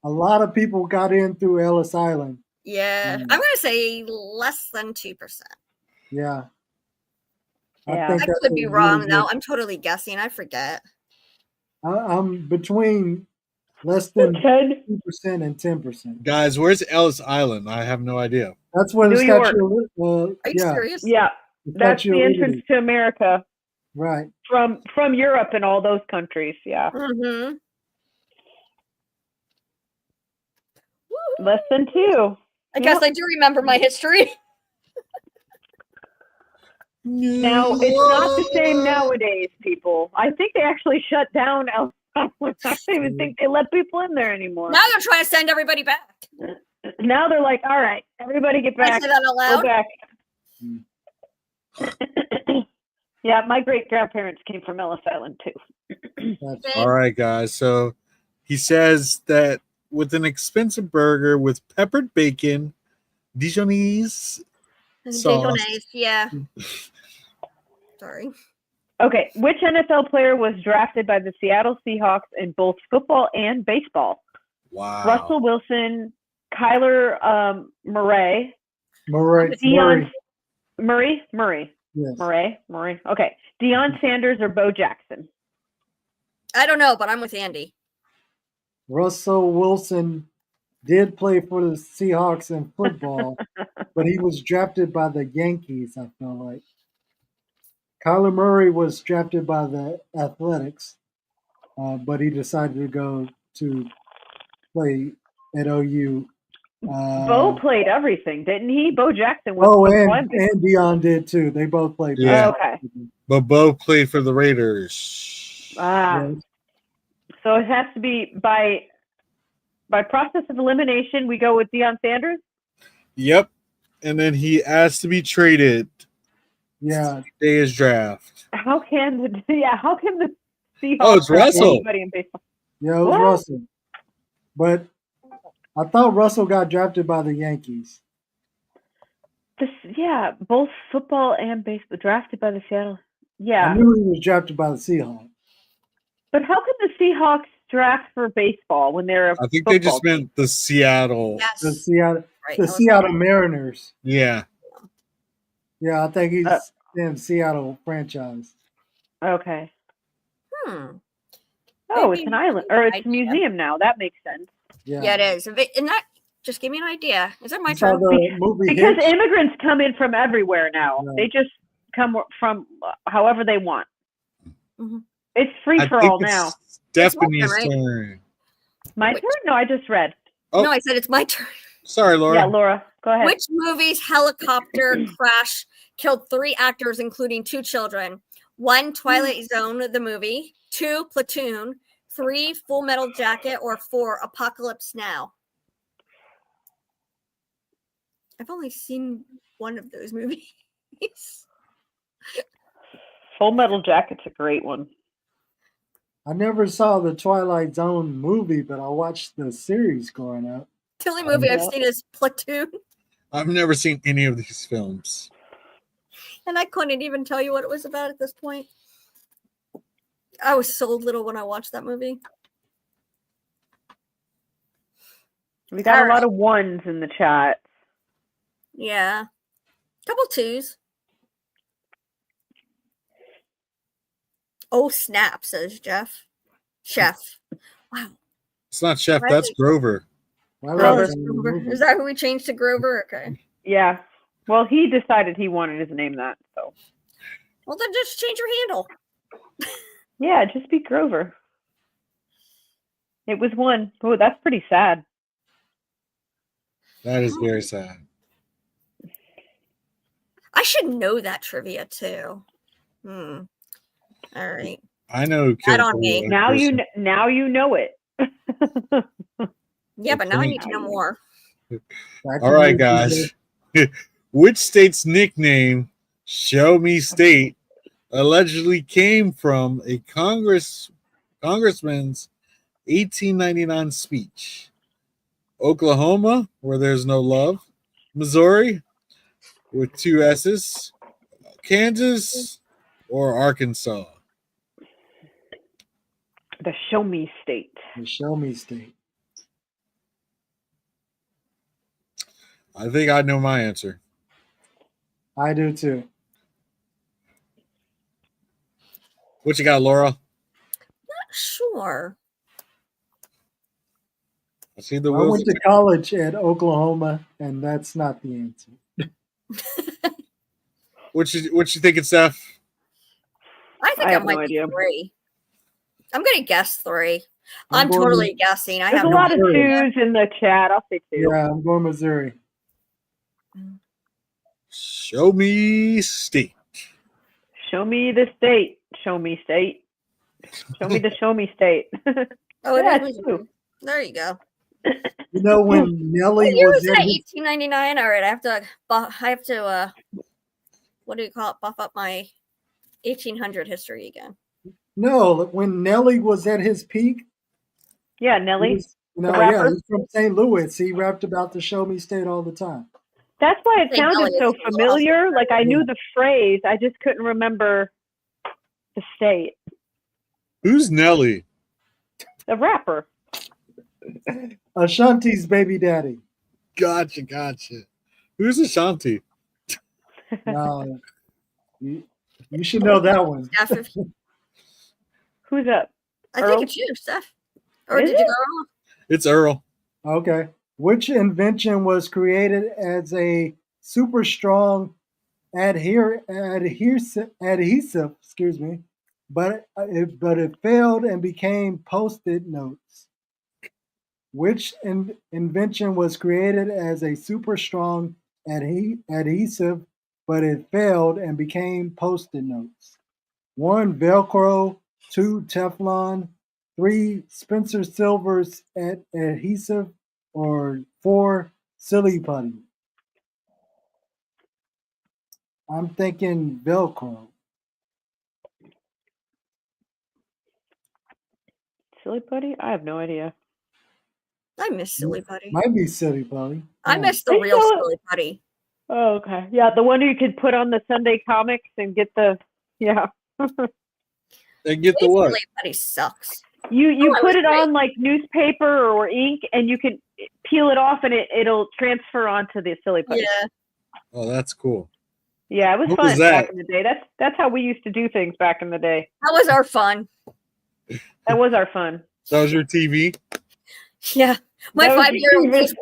a lot of people got in through Ellis Island. Yeah, I'm going to say less than 2%. Yeah. Yeah. think I that's could a be really wrong good- now. I'm totally guessing. I forget. I'm between less than 10. 2% and 10%. Guys, where's Ellis Island? I have no idea. That's where the New York. statue of Are you yeah, serious? Yeah, the that's Statue the of entrance Liberty. to America Right. from Europe and all those countries. Yeah, Mm-hmm. less than 2. I guess I do remember my history. Now it's not the same nowadays, people. I think they actually shut down Ellis Island. I don't even think they let people in there anymore. Now they're trying to send everybody back. Now they're like, all right, everybody get Can I back. say that out Go loud? back. Yeah, my great grandparents came from Ellis Island too. That's All right, guys. So he says that with an expensive burger with peppered bacon, Dijonese sauce. Dijonese, yeah. Sorry. Okay, which NFL player was drafted by the Seattle Seahawks in both football and baseball? Wow. Russell Wilson, Kyler Murray, Murray. Murray. Yes. Murray. Okay, Deion Sanders or Bo Jackson? I don't know, but I'm with Andy. Russell Wilson did play for the Seahawks in football, but he was drafted by the Yankees, I feel like. Kyler Murray was drafted by the Athletics, but he decided to go to play at OU. Bo played everything, didn't he? Bo Jackson was. Oh, and Deion did too. They both played. Yeah. Okay. But Bo played for the Raiders. Yes. So it has to be by process of elimination. We go with Deion Sanders. Yep. And then he asked to be traded. Yeah. Day is draft. How can the Seahawks? Oh, it's Russell. Anybody in baseball? Yeah, it was Russell. But I thought Russell got drafted by the Yankees. Both football and baseball drafted by the Seattle. Yeah. I knew he was drafted by the Seahawks. But how could the Seahawks draft for baseball when they're I think they just meant the Seattle. Yes. The Seattle, Right, the I was Seattle right. Mariners. Yeah. Yeah, I think he's in Seattle franchise. Okay. Hmm. Oh, Maybe it's an island or it's a idea. museum now. That makes sense. Yeah, it is. And that just gave me an idea. Is it my You saw turn? the movie Because Hitch? immigrants come in from everywhere now. Right. They just come from however they want. Mhm. It's free I for think all it's now. Stephanie's right? turn. My turn? No, I just read. Oh. No, I said it's my turn. Sorry, Laura. Yeah, Laura, go ahead. Which movie's helicopter crash killed 3 actors, including 2 children? 1, Twilight Zone, the movie. 2, Platoon. 3, Full Metal Jacket. Or 4, Apocalypse Now. I've only seen one of those movies. Full Metal Jacket's a great one. I never saw the Twilight Zone movie, but I watched the series growing up. The only movie I've seen is Platoon, I've never seen any of these films. and I couldn't even tell you what it was about at this point. I was so little when I watched that movie. We got All a lot of ones in the chat. Yeah. Couple 2s. Oh, snap, says Jeff. Chef. Wow. It's not Chef, Right. that's Grover. Grover. Is that who we changed to Grover? Okay. Yeah. Well, he decided he wanted his name that, so. Well, then just change your handle. Yeah, just be Grover. It was one. Oh, that's pretty sad. That is very sad. I should know that trivia too. All right. I know. who That killed on me. the Now person. you know it. Yeah, but now I need to know more. All right, guys. Which state's nickname, Show Me State, allegedly came from a congressman's 1899 speech? Oklahoma, where there's no love. Missouri, with 2 S's. Kansas, or Arkansas? The Show Me State. The Show Me State. I think I know my answer. I do too. What you got, Laura? Not sure. I see the I wheels. went to college at Oklahoma, and that's not the answer. What you thinking, Steph? I think I it have no might be idea. 3. I'm gonna guess 3. I'm I'm going totally guessing. I There's have a no lot of idea. 2s in the chat. I'll say 2. Yeah, I'm going Missouri. Show Me State. Show me the state. Show me state. Show me the show me state. Oh, it Yeah, is. 2. There you go. You know when Nelly What year was was that? at his, 1899. All right, I have to. What do you call it? Buff up my 1800 history again. no, when Nelly was at his peak, Yeah, Nelly. No, The yeah, rapper? he's from St. Louis. He rapped about the Show Me State all the time. That's why it St. sounded Elliot's so is awesome. familiar. Like I knew Yeah. the phrase, I just couldn't remember the state. Who's Nelly? The rapper. Ashanti's baby daddy. Gotcha. Who's Ashanti? No, you should know that one. Steph, if you- Who's up? I Earl? think it's you, Steph. Or Is did you it? go wrong? It's Earl. Okay. Which invention was created as a super strong adhesive, excuse me, but it failed and became post-it notes? Which invention was created as a super strong adhesive, but it failed and became post-it notes? 1, Velcro. 2, Teflon. 3, Spencer Silver's adhesive. Or 4, silly putty. I'm thinking Velcro. Silly putty? I have no idea. I miss Silly Putty. Might be silly putty. I Yeah. miss the I real saw it. Silly Putty. Oh, okay. Yeah, the one you could put on the Sunday comics and get the yeah. And get the Today's what? Silly Putty sucks. You Oh, it put was it great. on like newspaper or ink, and you can peel it off, and it'll transfer onto the silly putty. Yeah. Oh, that's cool. Yeah, it was What fun was that? back in the day. That's how we used to do things back in the day. That was our fun. That was our fun. That was your TV? Yeah. My That was 5-year-old your niece,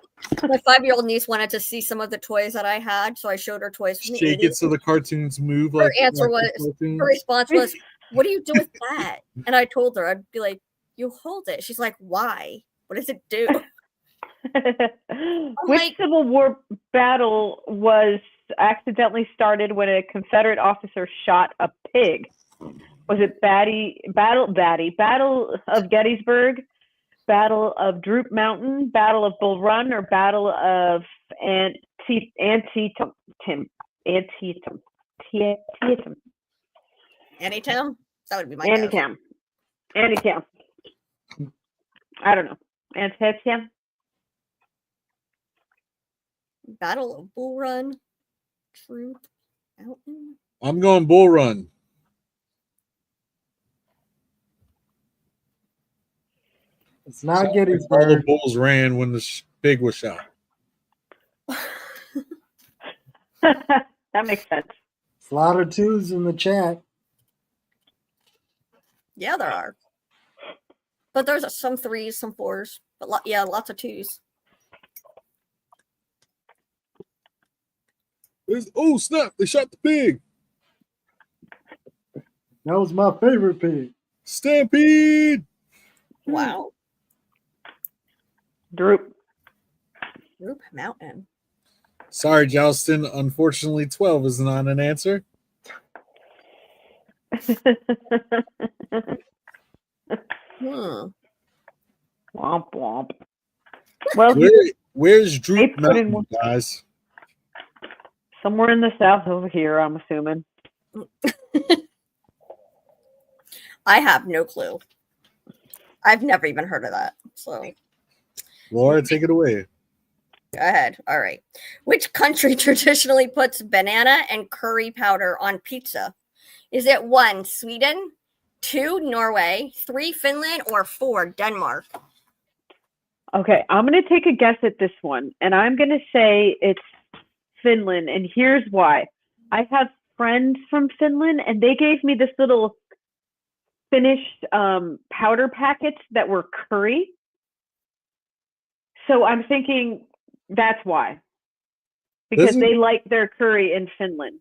my 5-year-old niece wanted to see some of the toys that I had, so I showed her toys from the Shake 80s. it so the cartoons move Her like answer like the was- cartoons? Her response was, "What do you do with that?" And I told her, I'd be like, "You hold it." She's like, "Why? What does it do?" Which like- Civil War battle was accidentally started when a Confederate officer shot a pig? Was it Battle of Gettysburg, Battle of Droop Mountain, Battle of Bull Run, or Battle of Antietam? Anytime? That would be my guess. Antietam. I don't know. Antietam. Battle of Bull Run. Troop Mountain. I'm going Bull Run. It's not All the Gettysburg. bulls ran when the pig was shot. That makes sense. Slaughter 2's in the chat. Yeah, there are. But there's some 3s, some 4s. But yeah, lots of 2s. Oh, snap. They shot the pig. That was my favorite pig. Stampede. Wow. Droop. Troop Mountain. Sorry, Joustin. Unfortunately, 12 is not an answer. Hmm. Womp womp. Well, Where's Droop They put in Mountain, one- guys? somewhere in the south over here, I'm assuming. I have no clue. I've never even heard of that. So Laura, take it away. go ahead. All right. Which country traditionally puts banana and curry powder on pizza? Is it 1, Sweden, 2, Norway, 3, Finland, or 4, Denmark? Okay, I'm going to take a guess at this one, and I'm going to say it's Finland, and here's why. I have friends from Finland, and they gave me this little finished powder packets that were curry. So I'm thinking that's why. Because Doesn't- they like their curry in Finland.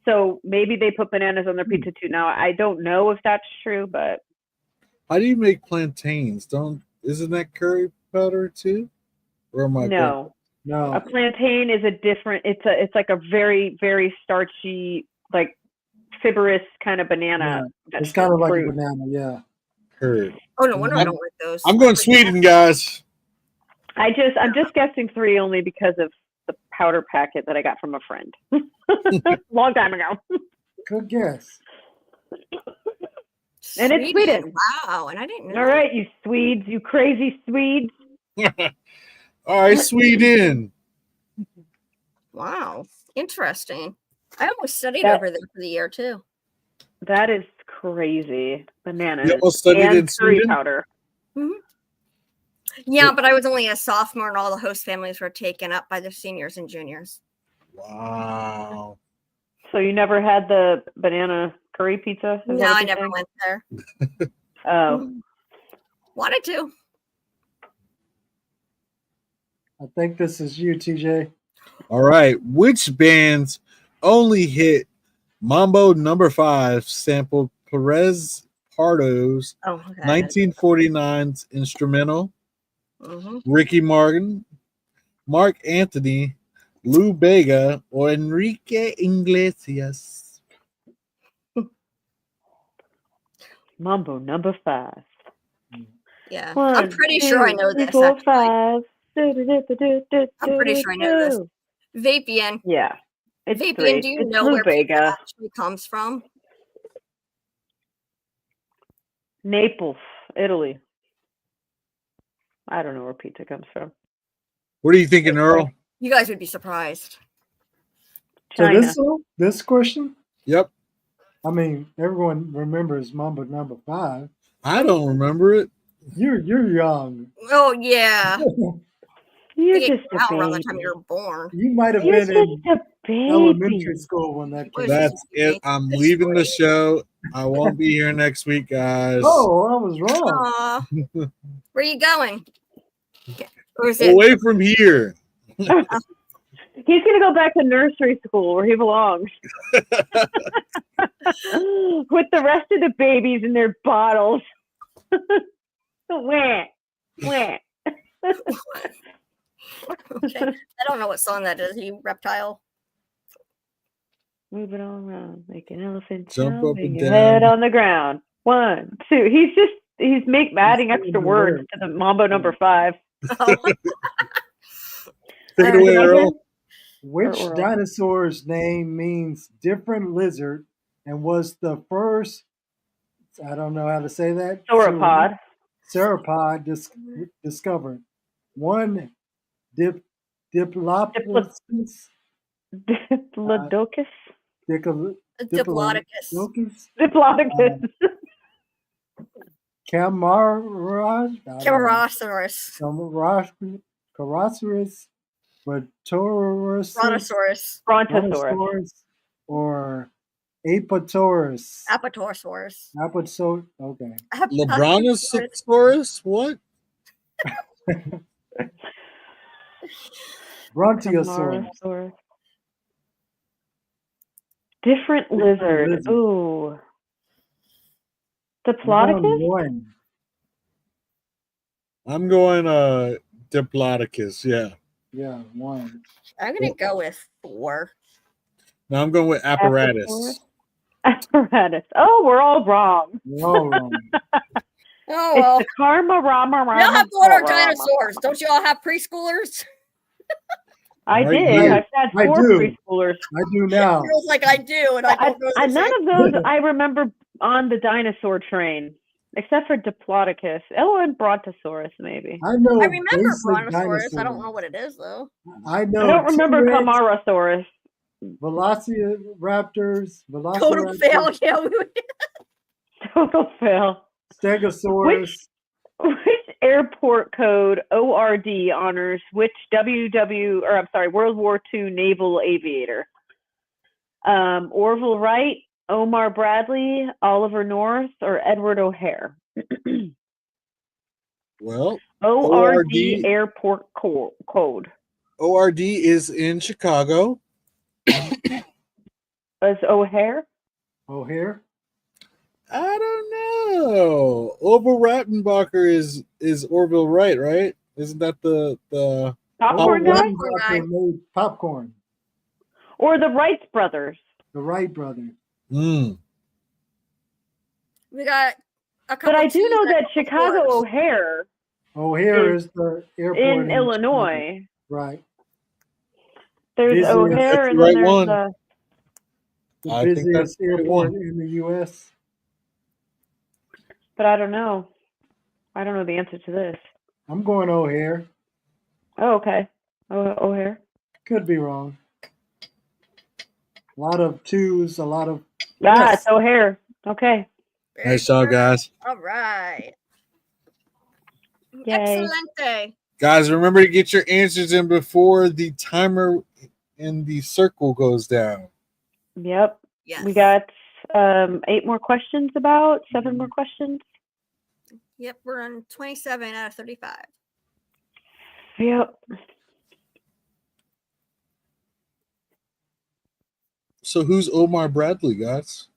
So maybe they put bananas on their pizza too. Now, I don't know if that's true, but How do you make plantains? Isn't that curry powder too? Or am I no. A No. plantain is a different. It's like a very very starchy, like fibrous kind of banana. It's kind of like fruit. a banana, yeah. curd? Oh, no wonder I don't like those. I'm going Sweden, guys. I'm just guessing 3 only because of the powder packet that I got from a friend long time ago. Good guess. And it's Sweden. Wow, and I didn't know. All right, you Swedes, you crazy Swedes. All right, Sweden. Wow, interesting. I almost studied That- over there for the year too. That is crazy. Bananas. You almost studied and in curry Sweden? powder. Yeah, but I was only a sophomore, and all the host families were taken up by the seniors and juniors. Wow. So you never had the banana curry pizza? Is that No, what I you're never saying? went there. Oh, Wanted to. I think this is you, TJ. All right. Which bands only hit Mambo Number 5 sampled Perez Pardo's Oh, okay. 1949's instrumental? Mhm. Ricky Martin, Mark Anthony, Lou Bega, or Enrique Iglesias? Mambo number 5. Yeah, One, I'm pretty sure I two, know three, this. four, Actually. five. I'm pretty sure I know this. Vapian. Yeah, it's Vapian, 3. do you It's know Lou where pizza Bega. actually comes from? Naples, Italy. I don't know where pizza comes from. What are you thinking, Earl? You guys would be surprised. So China. this question, Yep. I mean, everyone remembers Mambo number 5. I don't remember it. You're young. Oh yeah. You're It just came a out around the baby. time you were born. You might have You're been just in a baby. elementary school when that came Was out. it- That's it. I'm leaving the show. I won't be here next week, guys. Oh, I was wrong. Aw. Where are you going? Or is it? Away from here. He's gonna go back to nursery school where he belongs. With the rest of the babies in their bottles. Wah, wah. Okay. I don't know what song that is. You reptile. Move it all around, make an elephant Jump jump, up bang and your head down. on the ground. 1, 2. He's adding extra the words lyrics. to the Mambo number 5. Take it Is away, it my Earl. turn? Which Earl. dinosaur's name means different lizard and was the first, I don't know how to say that, Sauropod. Sauropod discovered? 1, Diplopus, Diplodocus. Diplodocus. Diplodocus. Camarasaurus. Carasaurus, Brontosaurus, Brontosaurus. Brontosaurus. or Apatosaurus. Apatosaurus. Okay. Lebronosaurus? What? Brontosaurus. Camarasaurus. Different lizard. lizard. Ooh. I'm Diplodocus? going 1. I'm going Diplodocus, yeah. Yeah, 1. I'm gonna go with 4. Now I'm going with apparatus. Apatosaurus? Apparatus. Oh, we're all wrong. We're all wrong. Oh It's well. the Karma Rama We all have to order Rama. dinosaurs. Don't you all have preschoolers? I Right, did. right. I've had I 4 do. preschoolers. I do now. It feels like I do, and I don't know. None of those I remember on the dinosaur train, except for Diplodocus. Oh, and Brontosaurus, maybe. I know. I remember basic Brontosaurus. I don't dinosaurs. know what it is though. I know. I don't remember T-Rex, Camarasaurus. Velociraptors, Total fail. Yeah. Total fail. Stegosaurus. Which airport code ORD honors which World War II naval aviator? Orville Wright, Omar Bradley, Oliver North, or Edward O'Hare? Well, ORD ORD. airport code. ORD is in Chicago. Is O'Hare? O'Hare. I don't know. Orville Rattenbacher is Orville Wright, right? Isn't that the Popcorn Oh, guy? Rattenbacher made popcorn. Or the Wright brothers? The Wright brothers. Mm. We got a couple. But I do T's know and a that couple Chicago fours. O'Hare O'Hare is the airport in Illinois. Right. There's Busiest- O'Hare That's and the then right there's one. The I think that's busiest the right airport one. in the U.S. but I don't know. I don't know the answer to this. I'm going O'Hare. Oh, okay. O'Hare. Could be wrong. A lot of twos, a lot of Ah, it's O'Hare. Okay. Very Nice job, good. guys. All right. Yay. Excelente. Guys, remember to get your answers in before the timer in the circle goes down. Yep. Yes. We got 8 more questions about, 7 more questions. Yep, we're on 27 out of 35. Yep. So who's Omar Bradley, guys?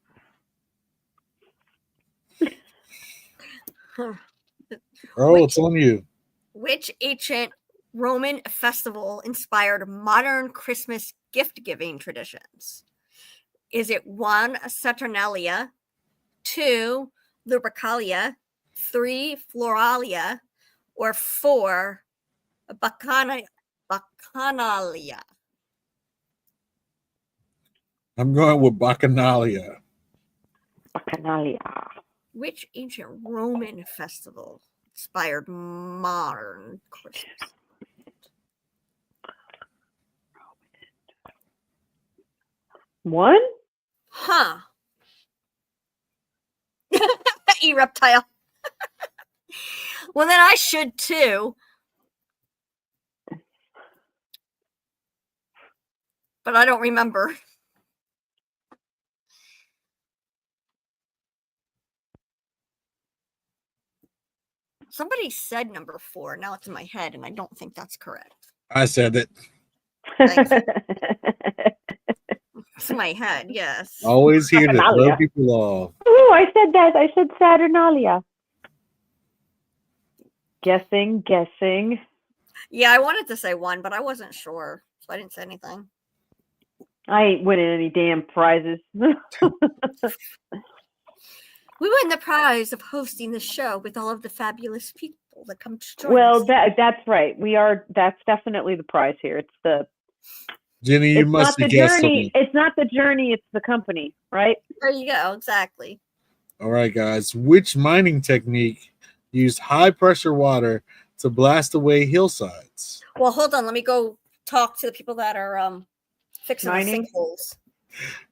Oh, it's on you. Which ancient Roman festival inspired modern Christmas gift-giving traditions? Is it 1, Saturnalia, 2, Lupercalia, 3, Floralia, or 4, Bacchanalia? I'm going with Bacchanalia. Bacchanalia. Which ancient Roman festival inspired modern Christmas? One? Huh. E-reptile. Well, then I should too. But I don't remember. Somebody said number 4. Now it's in my head, and I don't think that's correct. I said it. Thanks. It's in my head, yes. Always here to throw Bacchanalia. people off. Oh, I said that. I said Saturnalia. Guessing. Yeah, I wanted to say 1, but I wasn't sure, so I didn't say anything. I ain't winning any damn prizes. We win the prize of hosting the show with all of the fabulous people that come to join Well, us. that's right. That's definitely the prize here. It's the Jenny, you it's not must the have guessed journey. something. It's not the journey, it's the company, right? There you go, exactly. All right, guys. Which mining technique used high pressure water to blast away hillsides? Well, hold on. Let me go talk to the people that are fixing the Mining? sinkholes.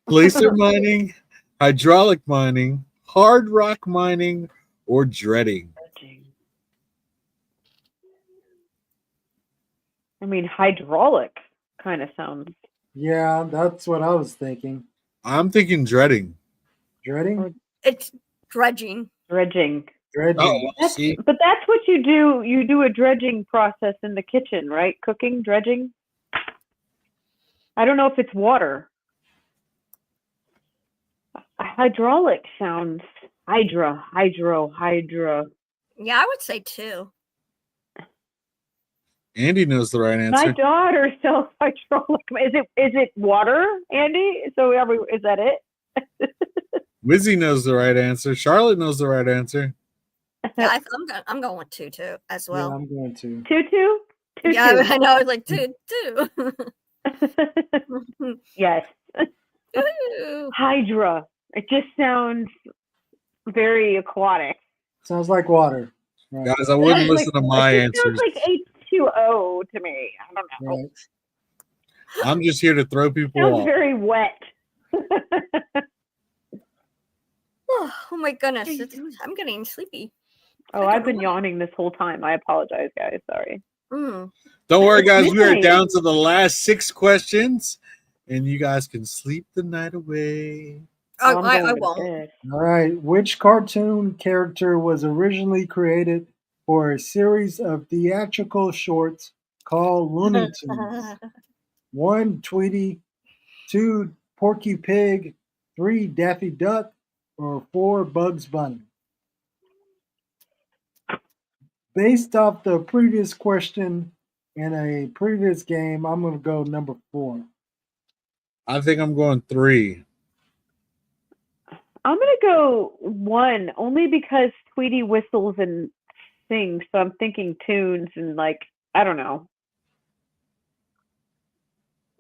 Placer mining, hydraulic mining, hard rock mining, or dredging? I mean, hydraulic kind of sounds. Yeah, that's what I was thinking. I'm thinking dredging. Dreading? It's dredging. Dredging. Dredging. Oh, see, But that's what you do. You do a dredging process in the kitchen, right? Cooking, dredging. I don't know if it's water. Hydraulic sounds hydra. Yeah, I would say 2. Andy knows the right My answer. daughter sells hydraulic. Is it water, Andy? So is that it? Wizzy knows the right answer. Charlotte knows the right answer. Yeah, I'm going with 2 too as Yeah, well. I'm going to. Tutu? Yeah, I know. It's like 2. Yes. Ooh. Hydra. It just sounds very aquatic. Sounds like water. Right. Guys, I wouldn't listen to my It just sounds answers. like H2O to me. I don't know. Right. I'm just here to throw people Sounds off. very wet. Oh my goodness. I'm getting sleepy. Oh, I've been yawning this whole time. I apologize, guys. Sorry. Mm. Don't worry, guys. We are Midnight. down to the last 6 questions, and you guys can sleep the night away. Oh, I'm I going to won't. bed. All right. Which cartoon character was originally created for a series of theatrical shorts called Looney Tunes? 1, Tweety. 2, Porky Pig. 3, Daffy Duck. Or 4, Bugs Bunny. Based off the previous question in a previous game, I'm going to go number 4. I think I'm going 3. I'm going to go 1, only because Tweety whistles and sings. So I'm thinking tunes and I don't know.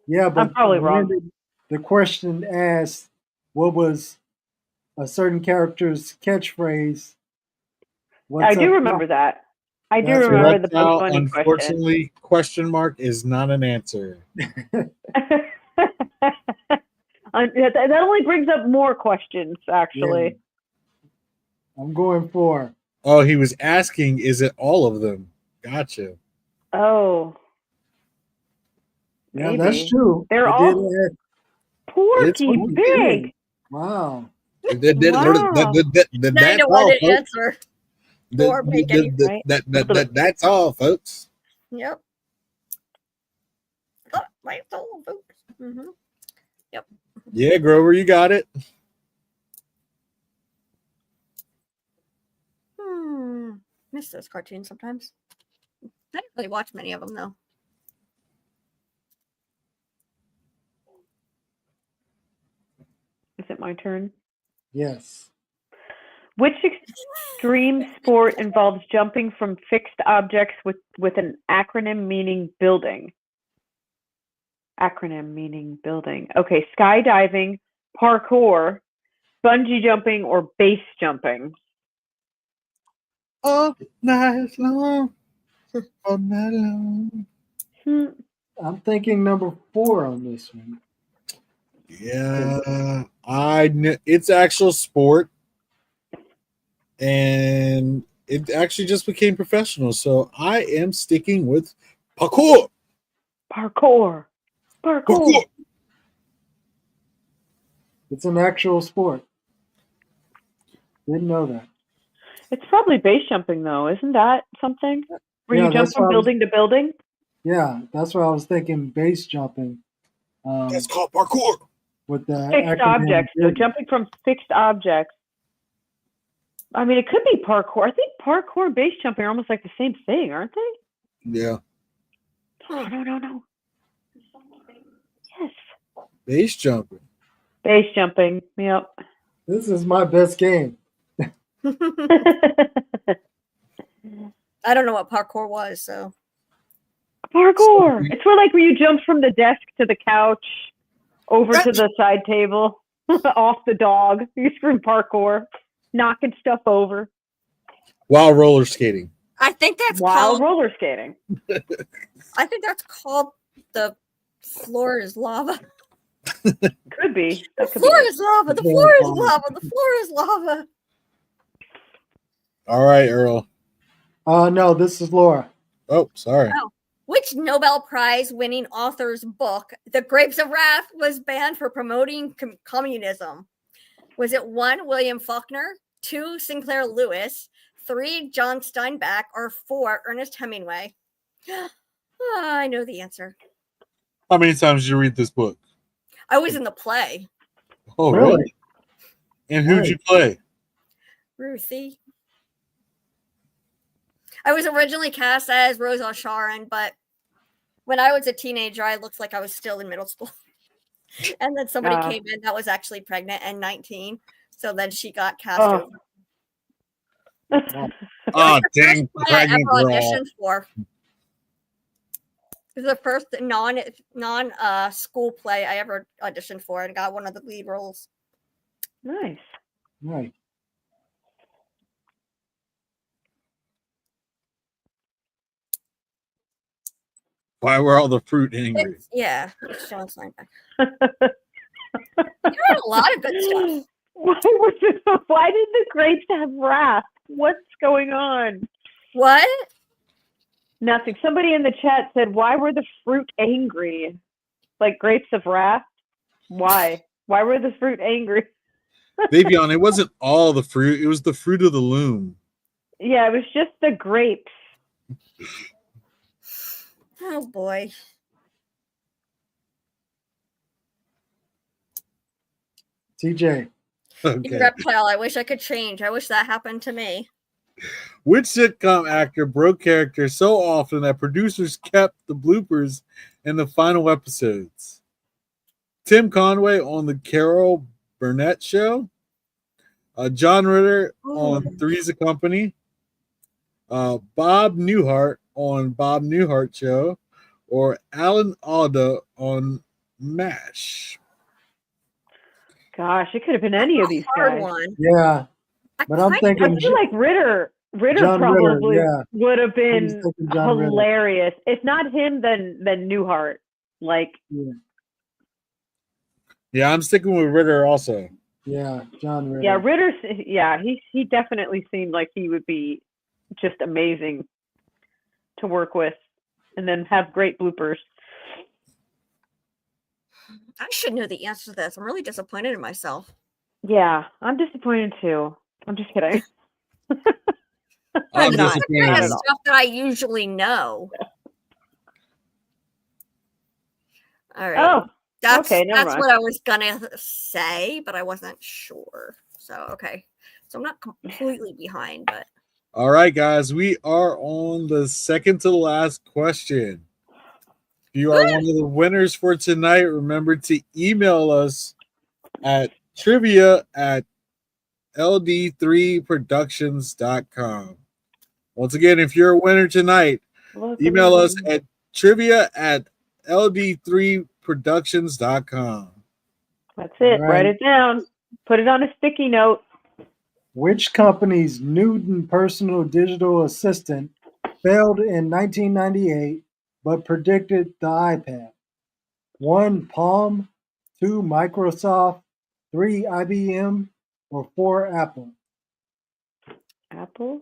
Yeah, but I'm probably wrong. remember the question asked what was a certain character's catchphrase. I do remember that. I do That's- remember the Reptile, Bugs Bunny question. unfortunately, question mark is not an answer. That only brings up more questions, actually. I'm going 4. Oh, he was asking, is it all of them? Gotcha. Oh, Yeah, maybe. that's true. They're I all did ask. Porky Porky Pig. Wow. Now I know why I didn't answer. Or make any- right? That's all, folks. Yep. Oh, right, all, folks. Mm-hmm. Yeah, Grover, you got it. Miss those cartoons sometimes. I didn't really watch many of them though. Is it my turn? Yes. Which extreme sport involves jumping from fixed objects with an acronym meaning building? Acronym meaning building. Okay, skydiving, parkour, bungee jumping, or base jumping. All night long. All night long. I'm thinking number 4 on this one. Yeah, it's actual sport, and it actually just became professional. So I am sticking with parkour. Parkour. Parkour. It's an actual sport. Didn't know that. It's probably base jumping, though. Isn't that something? Where Yeah, you jump that's from what I was- building to building? Yeah, that's what I was thinking. Base jumping. That's called parkour. With the Fixed acronym objects. So building. jumping from fixed objects. I mean, it could be parkour. I think parkour and base jumping are almost like the same thing, aren't they? Yeah, Oh, no. Yes. base jumping. Base jumping. Yep. This is my best game. I don't know what parkour was, so Parkour. It's where you jump from the desk to the couch, over to the side table, off the dog. You scream parkour, knocking stuff over While roller skating. I think that's while called. roller skating. I think that's called the floor is lava. Could be. The That could floor be. is lava. The Yeah, floor is lava. lava. The floor is lava. All right, Earl. No, this is Laura. Oh, sorry. Which Nobel Prize winning author's book, The Grapes of Wrath, was banned for promoting communism? Was it 1, William Faulkner, 2, Sinclair Lewis, 3, John Steinbeck, or 4, Ernest Hemingway? I know the answer. How many times did you read this book? I was in the play. Oh, Really? really? And who'd you play? Ruthie. I was originally cast as Rose Sharon, but when I was a teenager, I looked like I was still in middle school. And then somebody came in that was actually pregnant and 19. So then she got cast over. Oh, dang. Play I pregnant ever girl. auditioned for. It was the first non school play I ever auditioned for and got one of the lead roles. Nice. Right. Why were all the fruit angry? Yeah, it's John Steinbeck. You had a lot of good stuff. Why did the grapes have wrath? What's going on? What? Nothing. Somebody in the chat said, "Why were the fruit angry? Like grapes of wrath? Why? Why were the fruit angry?" Davion, it wasn't all the fruit. It was the fruit of the loom. Yeah, it was just the grapes. Oh boy. TJ. Okay. Reptile, I wish I could change. I wish that happened to me. Which sitcom actor broke character so often that producers kept the bloopers in the final episodes? Tim Conway on the Carol Burnett Show, John Ritter on Three's a Company, Bob Newhart on Bob Newhart Show, or Alan Alda on MASH. Gosh, it could have been any of these Hard guys. one. Yeah. But I'm I thinking feel like Ritter Ritter John Ritter, probably yeah. would have I was been thinking John Ritter. hilarious. If not him, then Newhart. Like, Yeah, I'm sticking with Ritter also. Yeah, John Ritter. yeah, Ritter's. Yeah, he definitely seemed like he would be just amazing to work with, and then have great bloopers. I should know the answer to this. I'm really disappointed in myself. Yeah, I'm disappointed too. I'm just kidding. I'm not. disappointed. Kind of at all. stuff that I usually know. All right. Oh, That's okay, never that's mind. what I was gonna say, but I wasn't sure. So okay. So I'm not completely behind, but All right, guys, we are on the second to last question. If you are one of the winners for tonight, remember to email us at trivia@ld3productions.com. Once again, if you're a winner tonight, email us at trivia@ld3productions.com. That's it. All right. Write it down. Put it on a sticky note. Which company's Newton personal digital assistant failed in 1998 but predicted the iPad? 1. Palm, 2. Microsoft, 3. IBM, or 4. Apple? Apple?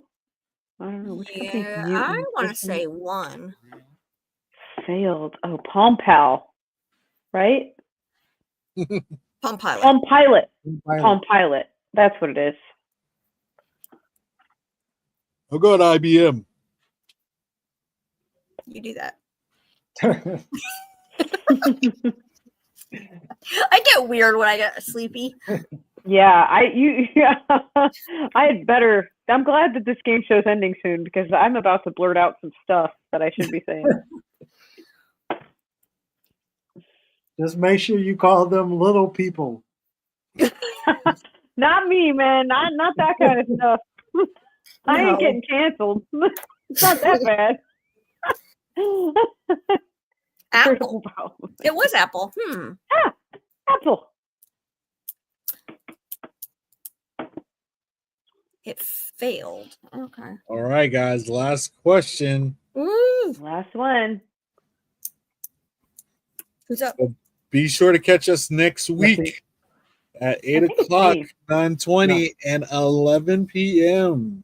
I don't know. Which yeah, company's I Newton want to personal say 1. failed? Oh, Palm Pal, right? Palm Pilot. Palm Pilot. Pilot. Palm Pilot. That's what it is. I'll go to IBM. You do that. I get weird when I get sleepy. Yeah, I had better. I'm glad that this game show's ending soon because I'm about to blurt out some stuff that I shouldn't be saying. Just make sure you call them little people. Not me, man. Not that kind of stuff. I ain't No. getting canceled. It's not that bad. Apple. It was Apple. Ah, Apple. It failed. Okay. All right, guys, last question. Ooh. Last one. Who's up? Be sure to catch us next week at 8 think it's o'clock, me. 9:20, and 11 p.m.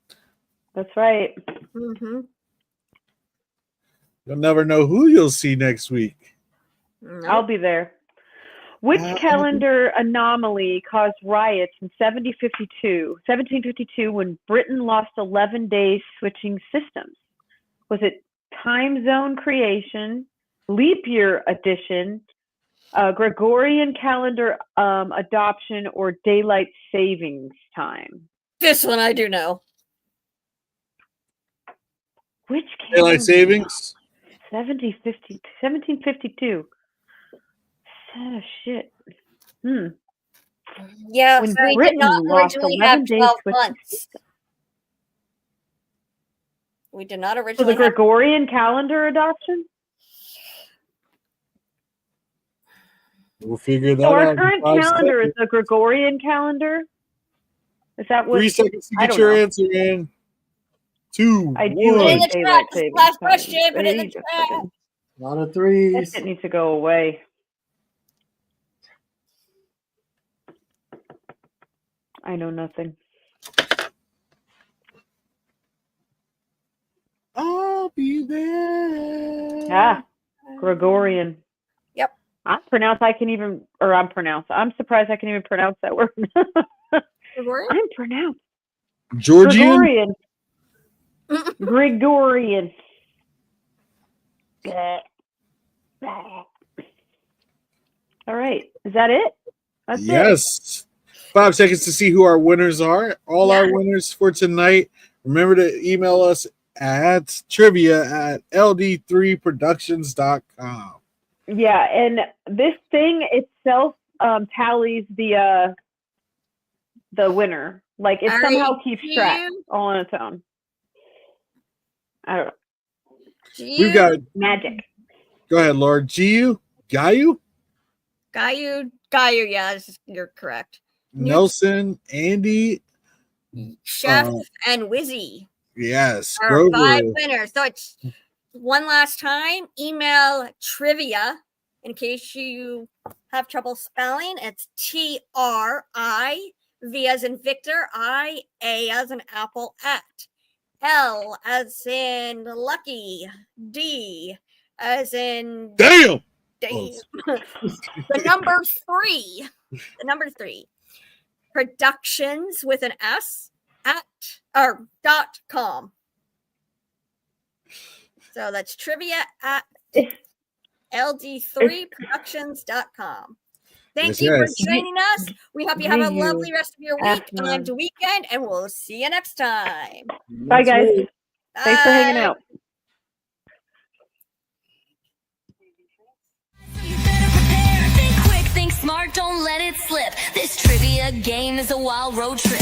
That's right. Mm-hmm. You'll never know who you'll see next week. I'll be there. Which calendar anomaly caused riots in 1752 when Britain lost 11 days switching systems? Was it time zone creation, leap year addition, Gregorian calendar adoption, or daylight savings time? This one I do know. Which Daylight calendar? savings? 1752. Oh, shit. Yeah, When we did Britain not lost originally 11 have days 12 switching months. We did not So originally the have. Gregorian calendar adoption? We'll figure that So our out. in current 5 calendar is seconds. the Gregorian calendar? Is that what? 3 seconds to I get don't your know. answer in. 2, I do 1. Put it in like the daylight chat. This is savings the last time. question. Put it in the Wait a chat. second. A lot of That threes. shit needs to go away. I know nothing. I'll be there. Ah, Gregorian. Yep. I'm surprised I can even pronounce that word. Gregorian? I'm pronounced. Georgian? Gregorian. Gregorian. All right. Is that it? That's it. Yes. 5 seconds to see who our winners are. All our Yeah. winners for tonight. Remember to email us at trivia@ld3productions.com. Yeah, and this thing itself tallies the winner. Like it All somehow right, keeps track Jim. all on its own. I don't know. We've got, Magic. go ahead, Lord. Gayu? Gayu, yeah, you're correct. Nelson, Andy, Chef Uh, and Wizzy. Yes, There are 5 Grogu. winners. So it's one last time. Email trivia in case you have trouble spelling. It's TRI, V as in Victor, IA as in Apple, at L as in Lucky, D as in Damn. Dave. The number 3. The number 3. Productions with an S at or .com. So that's trivia at ld3productions.com. Thank Yes, you for yes. joining us. We hope you have a You lovely rest of your week Ahmad. and weekend, and we'll see you next time. Bye, guys. Thanks for hanging Bye. out. You better prepare. Think quick, think smart, don't let it slip. This trivia game is a wild road trip.